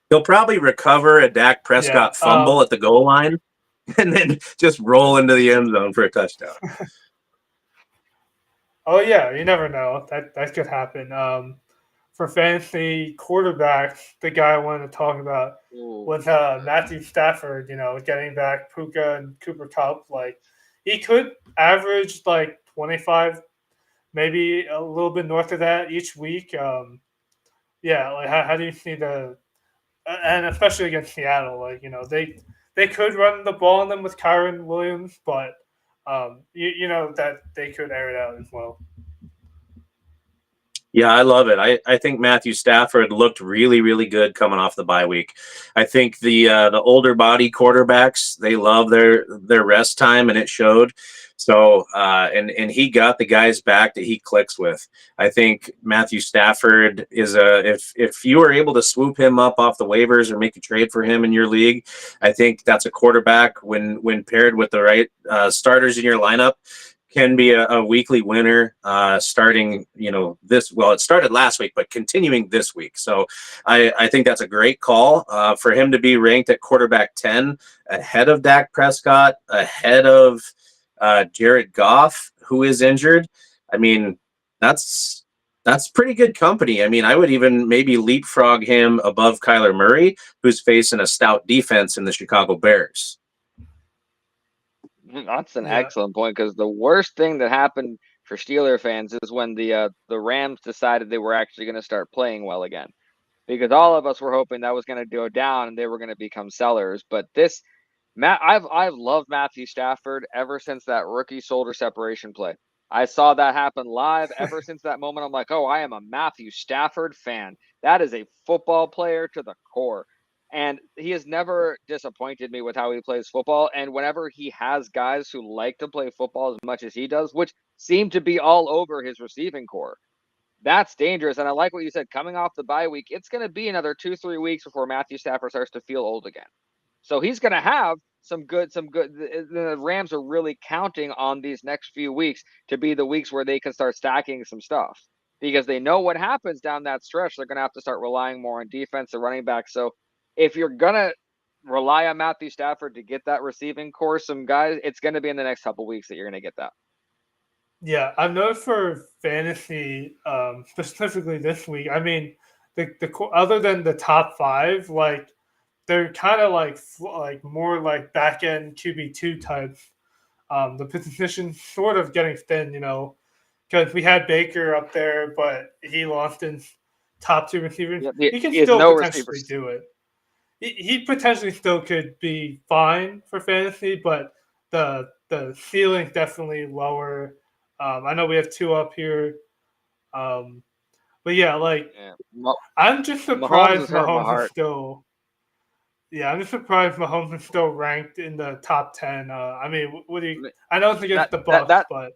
He'll probably recover a Dak Prescott fumble at the goal line and then just roll into the end zone for a touchdown. Oh, yeah. You never know. That could happen. For fantasy quarterbacks, the guy I wanted to talk about was Matthew Stafford, getting back Puka and Cooper Kupp. Like, he could average like 25, maybe a little bit north of that each week. How do you see and especially against Seattle, they could run the ball on them with Kyron Williams, but that they could air it out as well. Yeah, I love it. I think Matthew Stafford looked really, really good coming off the bye week. I think the older body quarterbacks, they love their rest time, and it showed. So and he got the guys back that he clicks with. I think Matthew Stafford is if you were able to swoop him up off the waivers or make a trade for him in your league, I think that's a quarterback when paired with the right starters in your lineup, can be a weekly winner starting, it started last week, but continuing this week. So I think that's a great call for him to be ranked at quarterback 10 ahead of Dak Prescott, ahead of Jared Goff, who is injured. I mean, that's That's pretty good company. I mean, I would even maybe leapfrog him above Kyler Murray, who's facing a stout defense in the Chicago Bears. That's an Yeah. excellent point, because the worst thing that happened for Steeler fans is when the Rams decided they were actually going to start playing well again, because all of us were hoping that was going to go down and they were going to become sellers. But I've loved Matthew Stafford ever since that rookie shoulder separation play. I saw that happen live. Ever since that moment, I'm like, oh, I am a Matthew Stafford fan. That is a football player to the core. And he has never disappointed me with how he plays football. And whenever he has guys who like to play football as much as he does, which seem to be all over his receiving core, that's dangerous. And I like what you said, coming off the bye week, it's going to be another 2-3 weeks before Matthew Stafford starts to feel old again. So he's going to have some good. The Rams are really counting on these next few weeks to be the weeks where they can start stacking some stuff, because they know what happens down that stretch. They're going to have to start relying more on defense and running back. So if you're going to rely on Matthew Stafford to get that receiving core, some guys, it's going to be in the next couple of weeks that you're going to get that. Yeah, I've noticed for fantasy, specifically this week. I mean, other than the top five, like they're kind of like more like back end QB2 types. The position sort of getting thin, because we had Baker up there, but he lost his top two receivers. Yeah, He can he has still no potentially receivers. do it. He potentially still could be fine for fantasy, but the ceiling's definitely lower. I know we have two up here, but yeah, like Yeah. I'm just Mahomes surprised has hurt my Mahomes is heart. still. Yeah, I'm just surprised Mahomes is still ranked in the top 10. I mean, what do you? I know it's against the Bucks, That but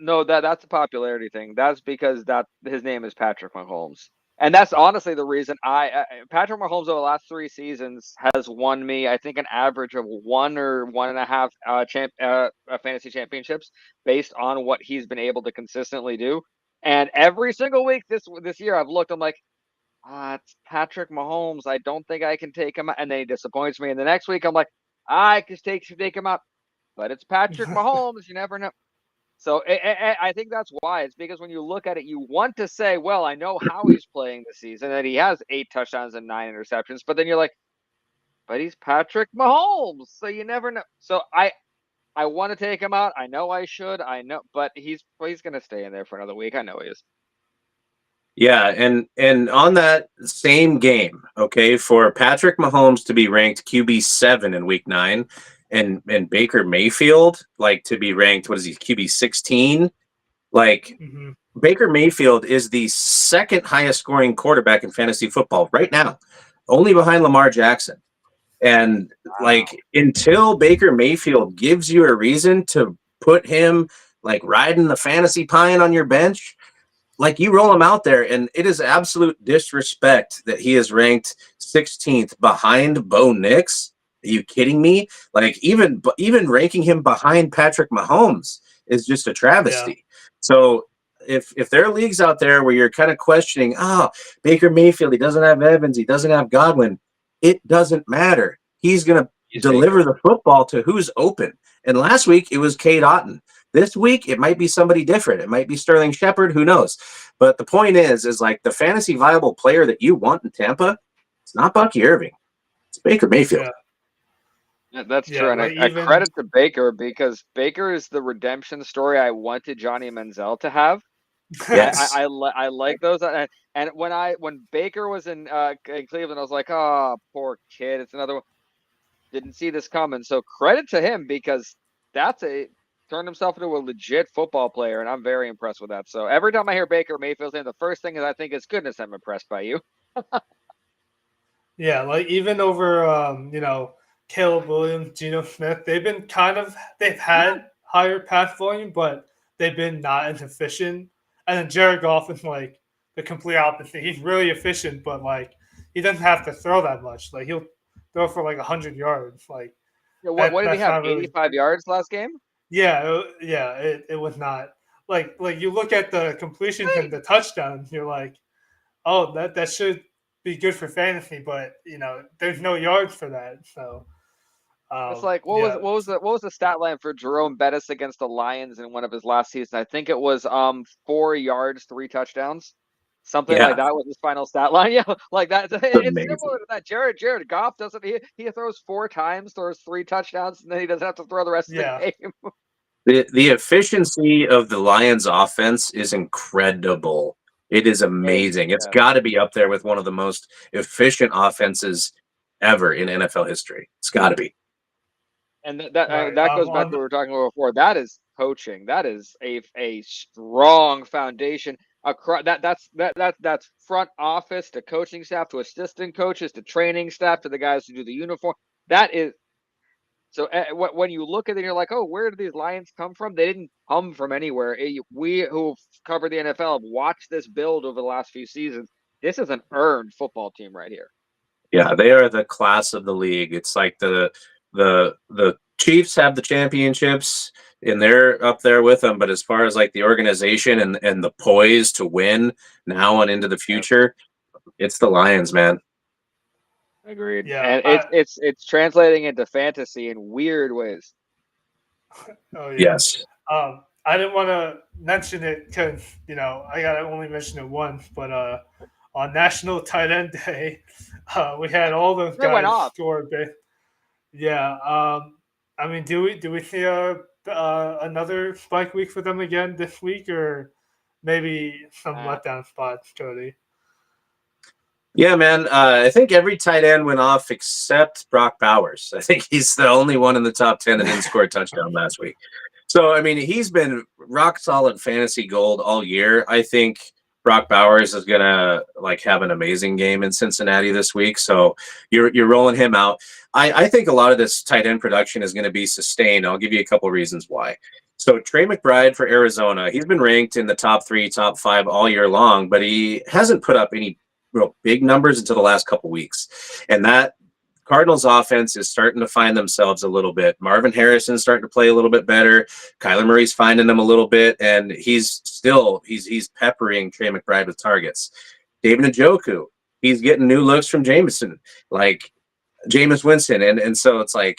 No, that's a popularity thing. That's because that his name is Patrick Mahomes, and that's honestly the reason Patrick Mahomes over the last 3 seasons has won me, I think, an average of 1 or 1.5 fantasy championships based on what he's been able to consistently do. And every single week this year, I've looked. I'm like, it's Patrick Mahomes. I don't think I can take him out, and then he disappoints me. And the next week, I'm like, I can take him out, but it's Patrick Mahomes. You never know. So I think that's why. It's because when you look at it, you want to say, well, I know how he's playing this season, that he has 8 touchdowns and 9 interceptions. But then you're like, but he's Patrick Mahomes. So you never know. So I want to take him out. I know I should. I know, but he's going to stay in there for another week. I know he is. Yeah, and on that same game, okay, for Patrick Mahomes to be ranked QB7 in Week 9, and Baker Mayfield like to be ranked, what is he, QB16? Like mm-hmm. Baker Mayfield is the second highest scoring quarterback in fantasy football right now, only behind Lamar Jackson. And like until Baker Mayfield gives you a reason to put him like riding the fantasy pine on your bench, like you roll him out there, and it is absolute disrespect that he is ranked 16th behind Bo Nix. Are you kidding me? Like even ranking him behind Patrick Mahomes is just a travesty. Yeah. So if there are leagues out there where you're kind of questioning, Baker Mayfield, he doesn't have Evans, he doesn't have Godwin, it doesn't matter. He's going to deliver the football to who's open. And last week it was Cade Otton. This week, it might be somebody different. It might be Sterling Shepard. Who knows? But the point is like the fantasy viable player that you want in Tampa, it's not Bucky Irving. It's Baker Mayfield. Yeah, that's true. And I credit to Baker, because Baker is the redemption story I wanted Johnny Manziel to have. Yes. I like those. And when Baker was in Cleveland, I was like, oh, poor kid. It's another one. Didn't see this coming. So credit to him, because turned himself into a legit football player, and I'm very impressed with that. So every time I hear Baker Mayfield's name, the first thing is I think is, goodness, I'm impressed by you. Yeah, like even over Caleb Williams, Geno Smith, they've had higher pass volume, but they've been not as efficient. And then Jared Goff is like the complete opposite. He's really efficient, but like he doesn't have to throw that much. Like he'll throw for like 100 yards. Like what did he have? 85 yards last game? Yeah, it was not like you look at the completions and the touchdowns, you're like, oh, that should be good for fantasy, but there's no yards for that. So It's like Yeah, what was the stat line for Jerome Bettis against the Lions in one of his last seasons? I think it was 4 yards, 3 touchdowns. Something like Yeah, that was his final stat line. Yeah, like that. It's amazing. similar to that. Jared Goff doesn't he throws 4 times, throws 3 touchdowns, and then he doesn't have to throw the rest of the yeah, game. The efficiency of the Lions offense is incredible. It is Hey, amazing. It's yeah. got to be up there with one of the most efficient offenses ever in NFL history. It's got to be. And right. that goes back to what we were talking about before. That is coaching. That is a strong foundation. That's front office to coaching staff to assistant coaches to training staff to the guys who do the uniform. That is so. When you look at it, you're like, oh, where did these Lions come from? They didn't come from anywhere. We who cover the NFL have watched this build over the last few seasons. This is an earned football team right here. Yeah, they are the class of the league. It's like the Chiefs have the championships and they're up there with them, but as far as like the organization and the poise to win now and into the Yeah. future, it's the Lions, man. Agreed. Yeah, And it's translating into fantasy in weird ways. oh yeah. Yes. I didn't want to mention it because I gotta only mention it once, but on National Tight End Day, we had all those They went guys off. score. Yeah. I mean, do we see another spike week for them again this week, or maybe some Uh, letdown spots, Cody? Yeah, man. I think every tight end went off except Brock Bowers. I think he's the only one in the top 10 that didn't score a touchdown last week. So, I mean, he's been rock solid fantasy gold all year. I think Brock Bowers is gonna like have an amazing game in Cincinnati this week. So you're rolling him out. I think a lot of this tight end production is going to be sustained. I'll give you a couple reasons why. So Trey McBride for Arizona, he's been ranked in the top 3, top 5 all year long, but he hasn't put up any real big numbers until the last couple weeks. And that Cardinals offense is starting to find themselves a little bit. Marvin Harrison's starting to play a little bit better. Kyler Murray's finding them a little bit, and he's peppering Trey McBride with targets. David Njoku, he's getting new looks from Jameson, like Jameis Winston, and so it's like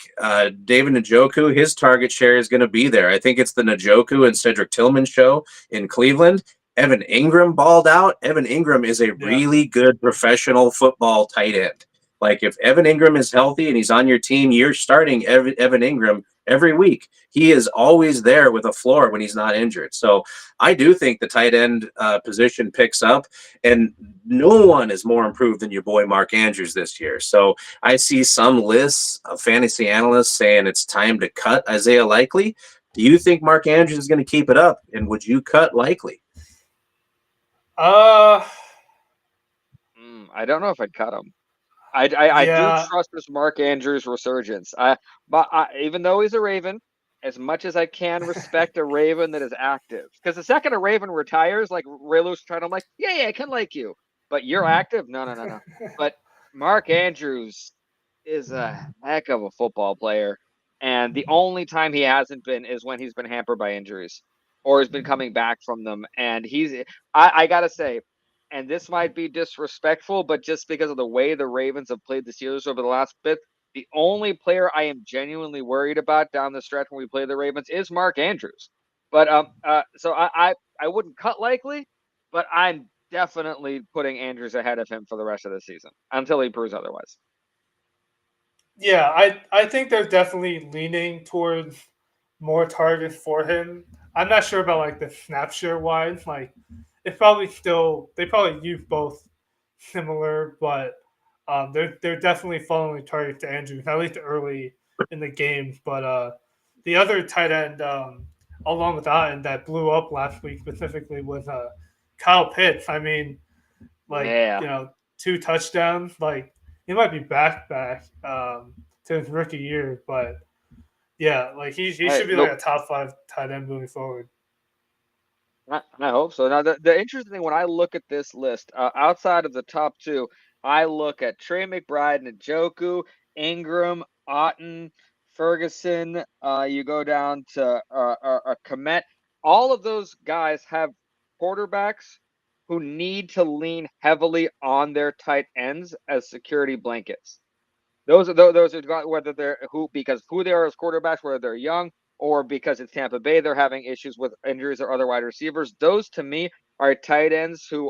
David Njoku, his target share is going to be there. I think it's the Njoku and Cedric Tillman show in Cleveland. Evan Ingram balled out. Evan Ingram is a Yeah. really good professional football tight end. Like if Evan Ingram is healthy and he's on your team, you're starting Evan Ingram every week. He is always there with a floor when he's not injured. So I do think the tight end position picks up, and no one is more improved than your boy Mark Andrews this year. So I see some lists of fantasy analysts saying it's time to cut Isaiah Likely. Do you think Mark Andrews is going to keep it up, and would you cut Likely? Uh, I don't know if I'd cut him. I do yeah, trust this Mark Andrews resurgence. Even though he's a Raven, as much as I can respect a Raven that is active, because the second a Raven retires, like Ray Lewis tried, I'm like, yeah, I can like you, but you're active. No. But Mark Andrews is a heck of a football player, and the only time he hasn't been is when he's been hampered by injuries or has been coming back from them. And I gotta say, and this might be disrespectful, but just because of the way the Ravens have played the Steelers over the last bit, the only player I am genuinely worried about down the stretch when we play the Ravens is Mark Andrews. But so I wouldn't cut Likely, but I'm definitely putting Andrews ahead of him for the rest of the season until he proves otherwise. yeah. I think they're definitely leaning towards more targets for him. I'm not sure about like the snap share wise. Like, it's probably still they probably use both similar, but they're definitely following targets to Andrews at least early in the games. But the other tight end along with that and that blew up last week specifically was Kyle Pitts. I mean, like Yeah. 2 touchdowns. Like he might be back to his rookie year, but yeah, like he Hey, should be like a top 5 tight end moving forward. I hope so. Now, the interesting thing when I look at this list, outside of the top two, I look at Trey McBride, Njoku, Ingram, Otten, Ferguson. You go down to Komet. All of those guys have quarterbacks who need to lean heavily on their tight ends as security blankets. Those are whether they're because who they are as quarterbacks, whether they're young or because it's Tampa Bay, they're having issues with injuries or other wide receivers. Those to me are tight ends who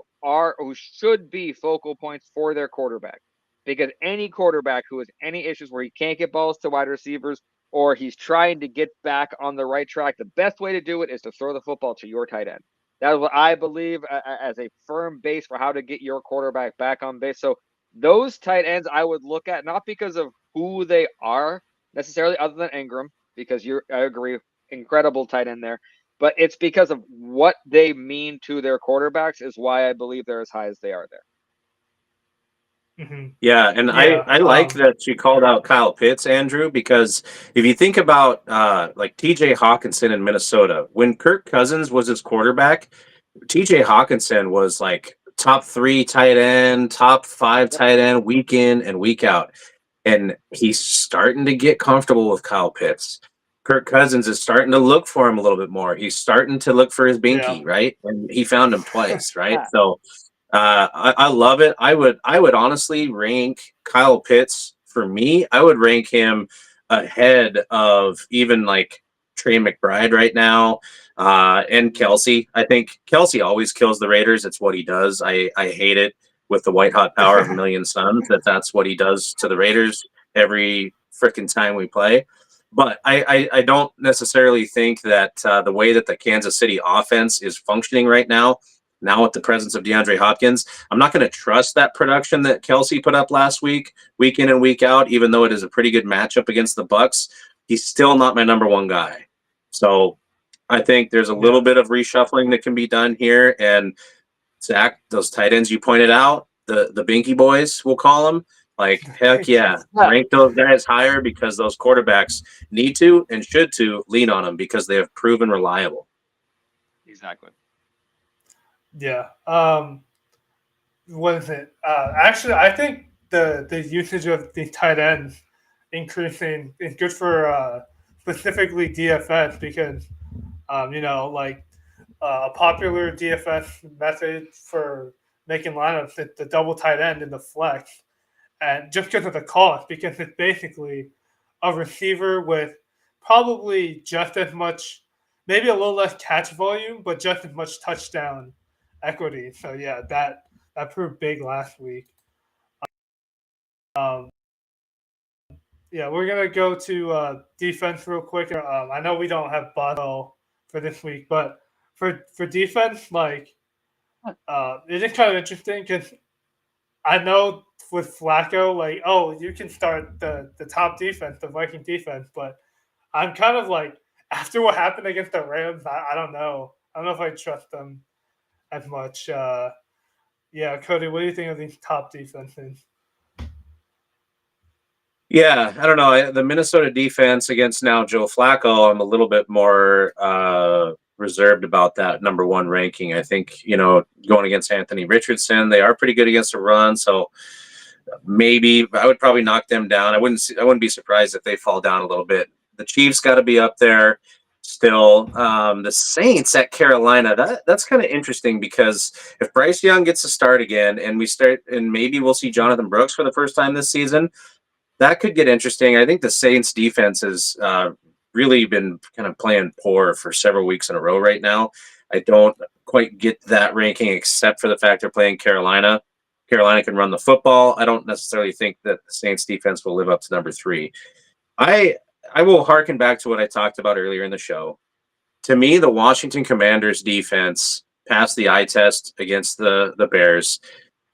should be focal points for their quarterback. Because any quarterback who has any issues where he can't get balls to wide receivers or he's trying to get back on the right track, the best way to do it is to throw the football to your tight end. That is what I believe as a firm base for how to get your quarterback back on base. So those tight ends I would look at not because of who they are necessarily, other than Ingram, because I agree, incredible tight end there. But it's because of what they mean to their quarterbacks is why I believe they're as high as they are there. Mm-hmm. Yeah, and Yeah, I like that you called out Kyle Pitts, Andrew, because if you think about like TJ Hawkinson in Minnesota, when Kirk Cousins was his quarterback, TJ Hawkinson was like top 3 tight end, top 5 tight end week in and week out. And he's starting to get comfortable with Kyle Pitts. Kirk Cousins is starting to look for him a little bit more. He's starting to look for his binky, right? And he found him twice, right? So I love it. I would honestly rank Kyle Pitts for me. I would rank him ahead of even like Trey McBride right now, and Kelsey. I think Kelsey always kills the Raiders. It's what he does. I hate it with the white hot power of a million suns that's what he does to the Raiders every freaking time we play. But I don't necessarily think that the way that the Kansas City offense is functioning right now with the presence of DeAndre Hopkins, I'm not going to trust that production that Kelsey put up last week in and week out, even though it is a pretty good matchup against the Bucks. He's still not my number one guy. So I think there's a little bit of reshuffling that can be done here. And Zach, those tight ends you pointed out, the Binky boys, we'll call them, like, heck yeah, rank those guys higher because those quarterbacks need to and should to lean on them because they have proven reliable. Exactly. Yeah. What is it? Actually, I think the usage of the tight ends increasing is good for specifically DFS because like a popular DFS method for making lineups is the double tight end in the flex, and just because of the cost, because it's basically a receiver with probably just as much, maybe a little less catch volume, but just as much touchdown equity. So yeah, that proved big last week. Um, yeah, we're gonna go to defense real quick. I know we don't have Boswell for this week, but for defense, like it is kind of interesting because I know with Flacco, like, oh, you can start the top defense, the Viking defense, but I'm kind of like after what happened against the Rams, I don't know. I don't know if I trust them as much. Yeah, Cody, what do you think of these top defenses? Yeah, I don't know. The Minnesota defense against now Joe Flacco, I'm a little bit more reserved about that number one ranking. I think, going against Anthony Richardson, they are pretty good against the run. So maybe I would probably knock them down. I wouldn't be surprised if they fall down a little bit. The Chiefs got to be up there still. The Saints at Carolina, that's kind of interesting because if Bryce Young gets to start again and maybe we'll see Jonathan Brooks for the first time this season, that could get interesting. I think the Saints defense has really been kind of playing poor for several weeks in a row right now. I don't quite get that ranking except for the fact they're playing Carolina. Carolina can run the football. I don't necessarily think that the Saints defense will live up to number 3. I will harken back to what I talked about earlier in the show. To me, the Washington Commanders defense passed the eye test against the Bears.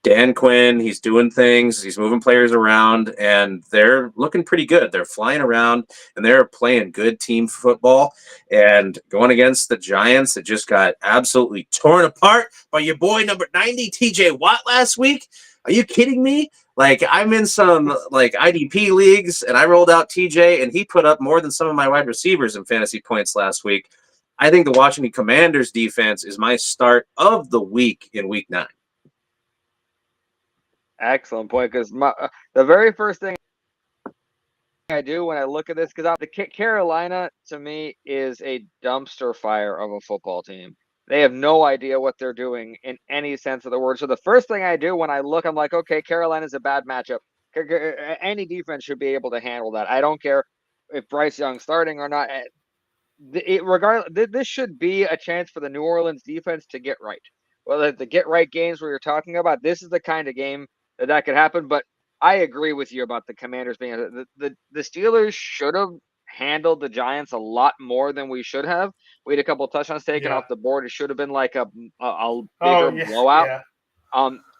Dan Quinn, he's doing things, he's moving players around, and they're looking pretty good. They're flying around, and they're playing good team football. And going against the Giants that just got absolutely torn apart by your boy number 90, TJ Watt, last week. Are you kidding me? Like, I'm in some like IDP leagues, and I rolled out TJ, and he put up more than some of my wide receivers in fantasy points last week. I think the Washington Commanders defense is my start of the week in week 9. Excellent point, because the very first thing I do when I look at this, because the Carolina to me is a dumpster fire of a football team. They have no idea what they're doing in any sense of the word. So the first thing I do when I look, I'm like, okay, Carolina's a bad matchup. Any defense should be able to handle that. I don't care if Bryce Young's starting or not. This should be a chance for the New Orleans defense to get right. Well, the get right games where you're talking about, this is the kind of game that could happen. But I agree with you about the Commanders being the Steelers should have handled the Giants a lot more than we should have. We had a couple of touchdowns taken off the board. It should have been like a bigger blowout.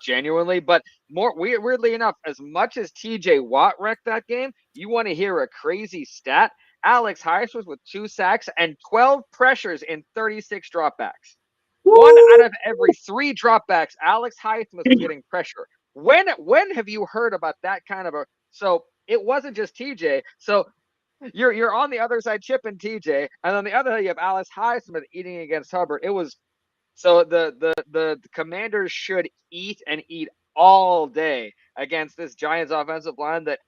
Genuinely, but weirdly enough, as much as TJ Watt wrecked that game, you want to hear a crazy stat? Alex Highsmith with 2 sacks and 12 pressures in 36 dropbacks. Woo! 1 out of every 3 dropbacks, Alex Highsmith was getting pressure. When have you heard about that kind of a? So it wasn't just TJ. So you're on the other side chipping TJ, and on the other side you have Alex Highsmith eating against Hubbard. It was. So the Commanders should eat and eat all day against this Giants offensive line that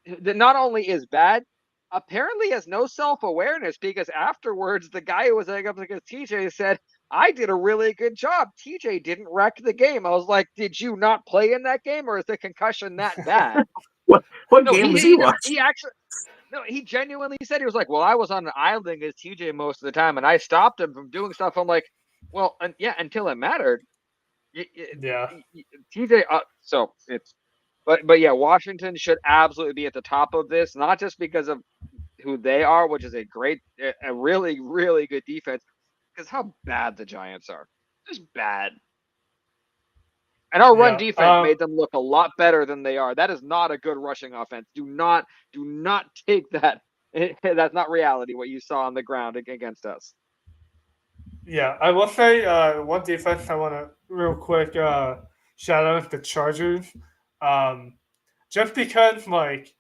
not only is bad, apparently has no self-awareness, because afterwards the guy who was up against TJ said, I did a really good job. TJ didn't wreck the game. I was like, did you not play in that game, or is the concussion that bad? What game was he watching? He genuinely said, he was like, well, I was on an island against TJ most of the time, and I stopped him from doing stuff. I'm like, well, until it mattered. TJ. So it's, but yeah, Washington should absolutely be at the top of this, not just because of who they are, which is a really, really good defense, because how bad the Giants are, just bad. And our run defense made them look a lot better than they are. That is not a good rushing offense. Do not take that. That's not reality, what you saw on the ground against us. Yeah, I will say one defense I want to real quick shout out the Chargers. Just because, like,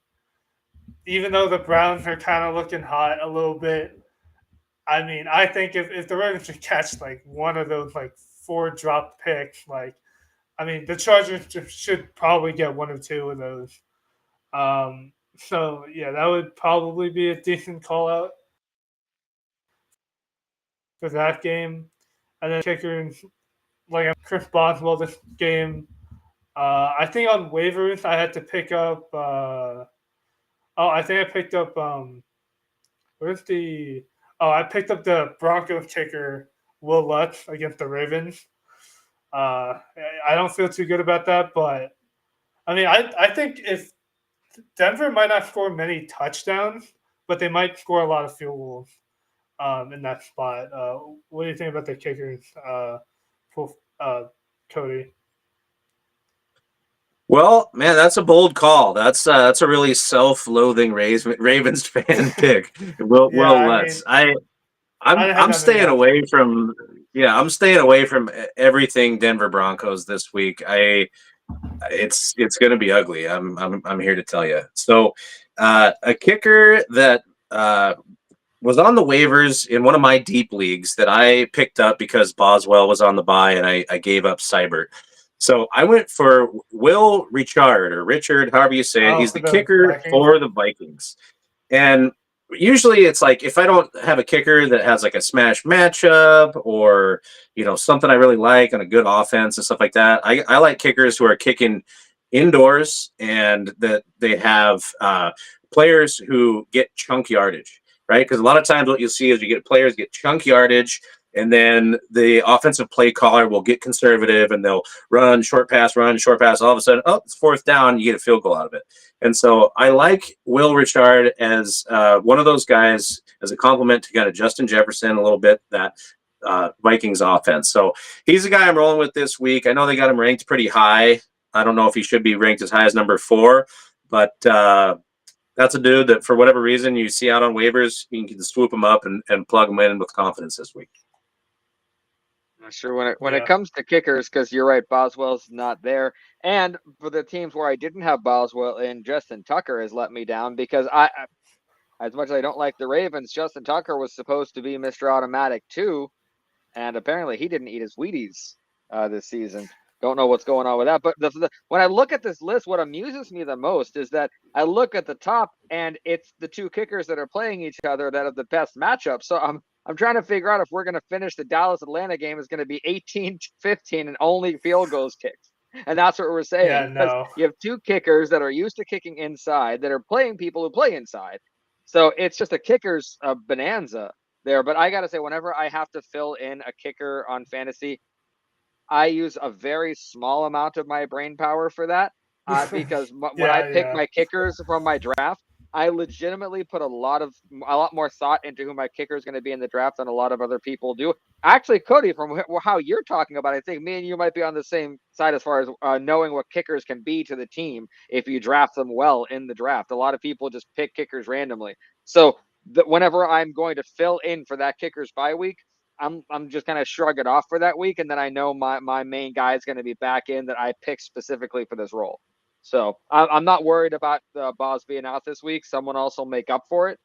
even though the Browns are kind of looking hot a little bit, I mean, I think if the Ravens should catch, like, one of those, like, 4 drop picks, like, I mean, the Chargers should probably get 1 or 2 of those. So, yeah, that would probably be a decent call-out for that game. And then kickers, like Chris Boswell this game. I think on waivers I had to pick up. I think I picked up. Where's the? Oh, I picked up the Broncos kicker Will Lutz against the Ravens. I don't feel too good about that, but I mean, I think if Denver might not score many touchdowns, but they might score a lot of field goals in that spot. What do you think about the kickers, Cody? Well, man, that's a bold call. That's a really self-loathing Ravens fan pick. Will Lutz. I'm staying away from I'm staying away from everything Denver Broncos this week. It's going to be ugly. I'm here to tell you. So, a kicker that was on the waivers in one of my deep leagues that I picked up because Boswell was on the bye and I gave up Seibert. So I went for Will Richard, or Richard, however you say it. He's the kicker for the Vikings. And usually it's like, if I don't have a kicker that has like a smash matchup or, something I really like on a good offense and stuff like that, I like kickers who are kicking indoors and that they have players who get chunk yardage, right? Because a lot of times what you'll see is you get players get chunk yardage, and then the offensive play caller will get conservative and they'll run short pass. All of a sudden, it's 4th down, you get a field goal out of it. And so I like Will Richard as one of those guys as a complement to kind of Justin Jefferson a little bit, that Vikings offense. So he's the guy I'm rolling with this week. I know they got him ranked pretty high. I don't know if he should be ranked as high as number 4, but that's a dude that for whatever reason you see out on waivers, you can swoop him up and plug him in with confidence this week. Not sure when it comes to kickers, because you're right, Boswell's not there. And for the teams where I didn't have Boswell in, Justin Tucker has let me down, because as much as I don't like the Ravens, Justin Tucker was supposed to be Mr. Automatic too, and apparently he didn't eat his Wheaties this season. Don't know what's going on with that. But when I look at this list, what amuses me the most is that I look at the top and it's the 2 kickers that are playing each other that have the best matchup. So I'm trying to figure out if we're going to finish the Dallas-Atlanta game is going to be 18-15 and only field goals kicked. And that's what we're saying. Yeah, Because no. you have two kickers that are used to kicking inside that are playing people who play inside. So it's just a kicker's bonanza there. But I got to say, whenever I have to fill in a kicker on fantasy, I use a very small amount of my brain power for that because when I pick Yeah. my kickers from my draft, I legitimately put a lot more thought into who my kicker is going to be in the draft than a lot of other people do. Actually, Cody, from how you're talking about, I think me and you might be on the same side as far as knowing what kickers can be to the team if you draft them well in the draft. A lot of people just pick kickers randomly. So whenever I'm going to fill in for that kicker's bye week, I'm just kind of shrug it off for that week, and then I know my main guy is going to be back in that I picked specifically for this role. So I'm not worried about Boz being out this week. Someone else will make up for it.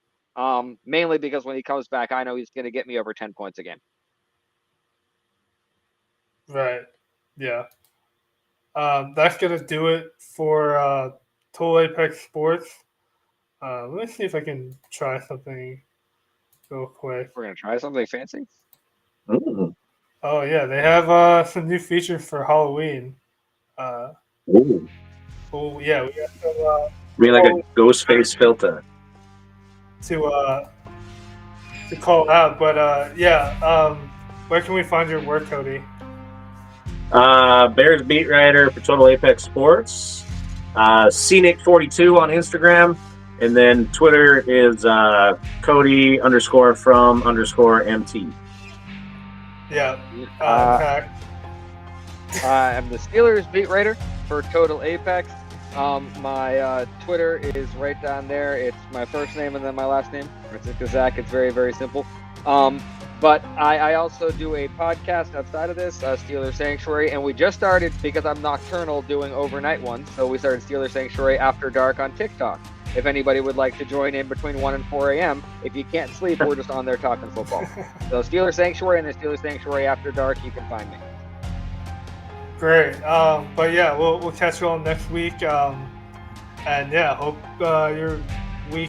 Mainly because when he comes back, I know he's going to get me over 10 points again. Right. Yeah. That's gonna do it for Total Apex Sports. Let me see if I can try something real quick. We're going to try something fancy. Ooh. Oh yeah, they have some new features for Halloween. Ooh. Oh yeah, we got some I mean, like a ghost face filter. to call out, but where can we find your work, Cody? Bears beat writer for Total Apex Sports. CNick42 on Instagram. And then Twitter is Cody_from_MT. Yeah. I'm the Steelers beat writer for Total Apex. My Twitter is right down there. It's my first name and then my last name. It's Zach. It's very, very simple. But I also do a podcast outside of this, Steelers Sanctuary, and we just started, because I'm nocturnal, doing overnight ones. So we started Steelers Sanctuary After Dark on TikTok. If anybody would like to join in between 1 and 4 a.m., if you can't sleep, we're just on there talking football. So Steelers Sanctuary and the Steelers Sanctuary After Dark, you can find me. Great. But yeah, we'll catch you all next week. And yeah, hope you're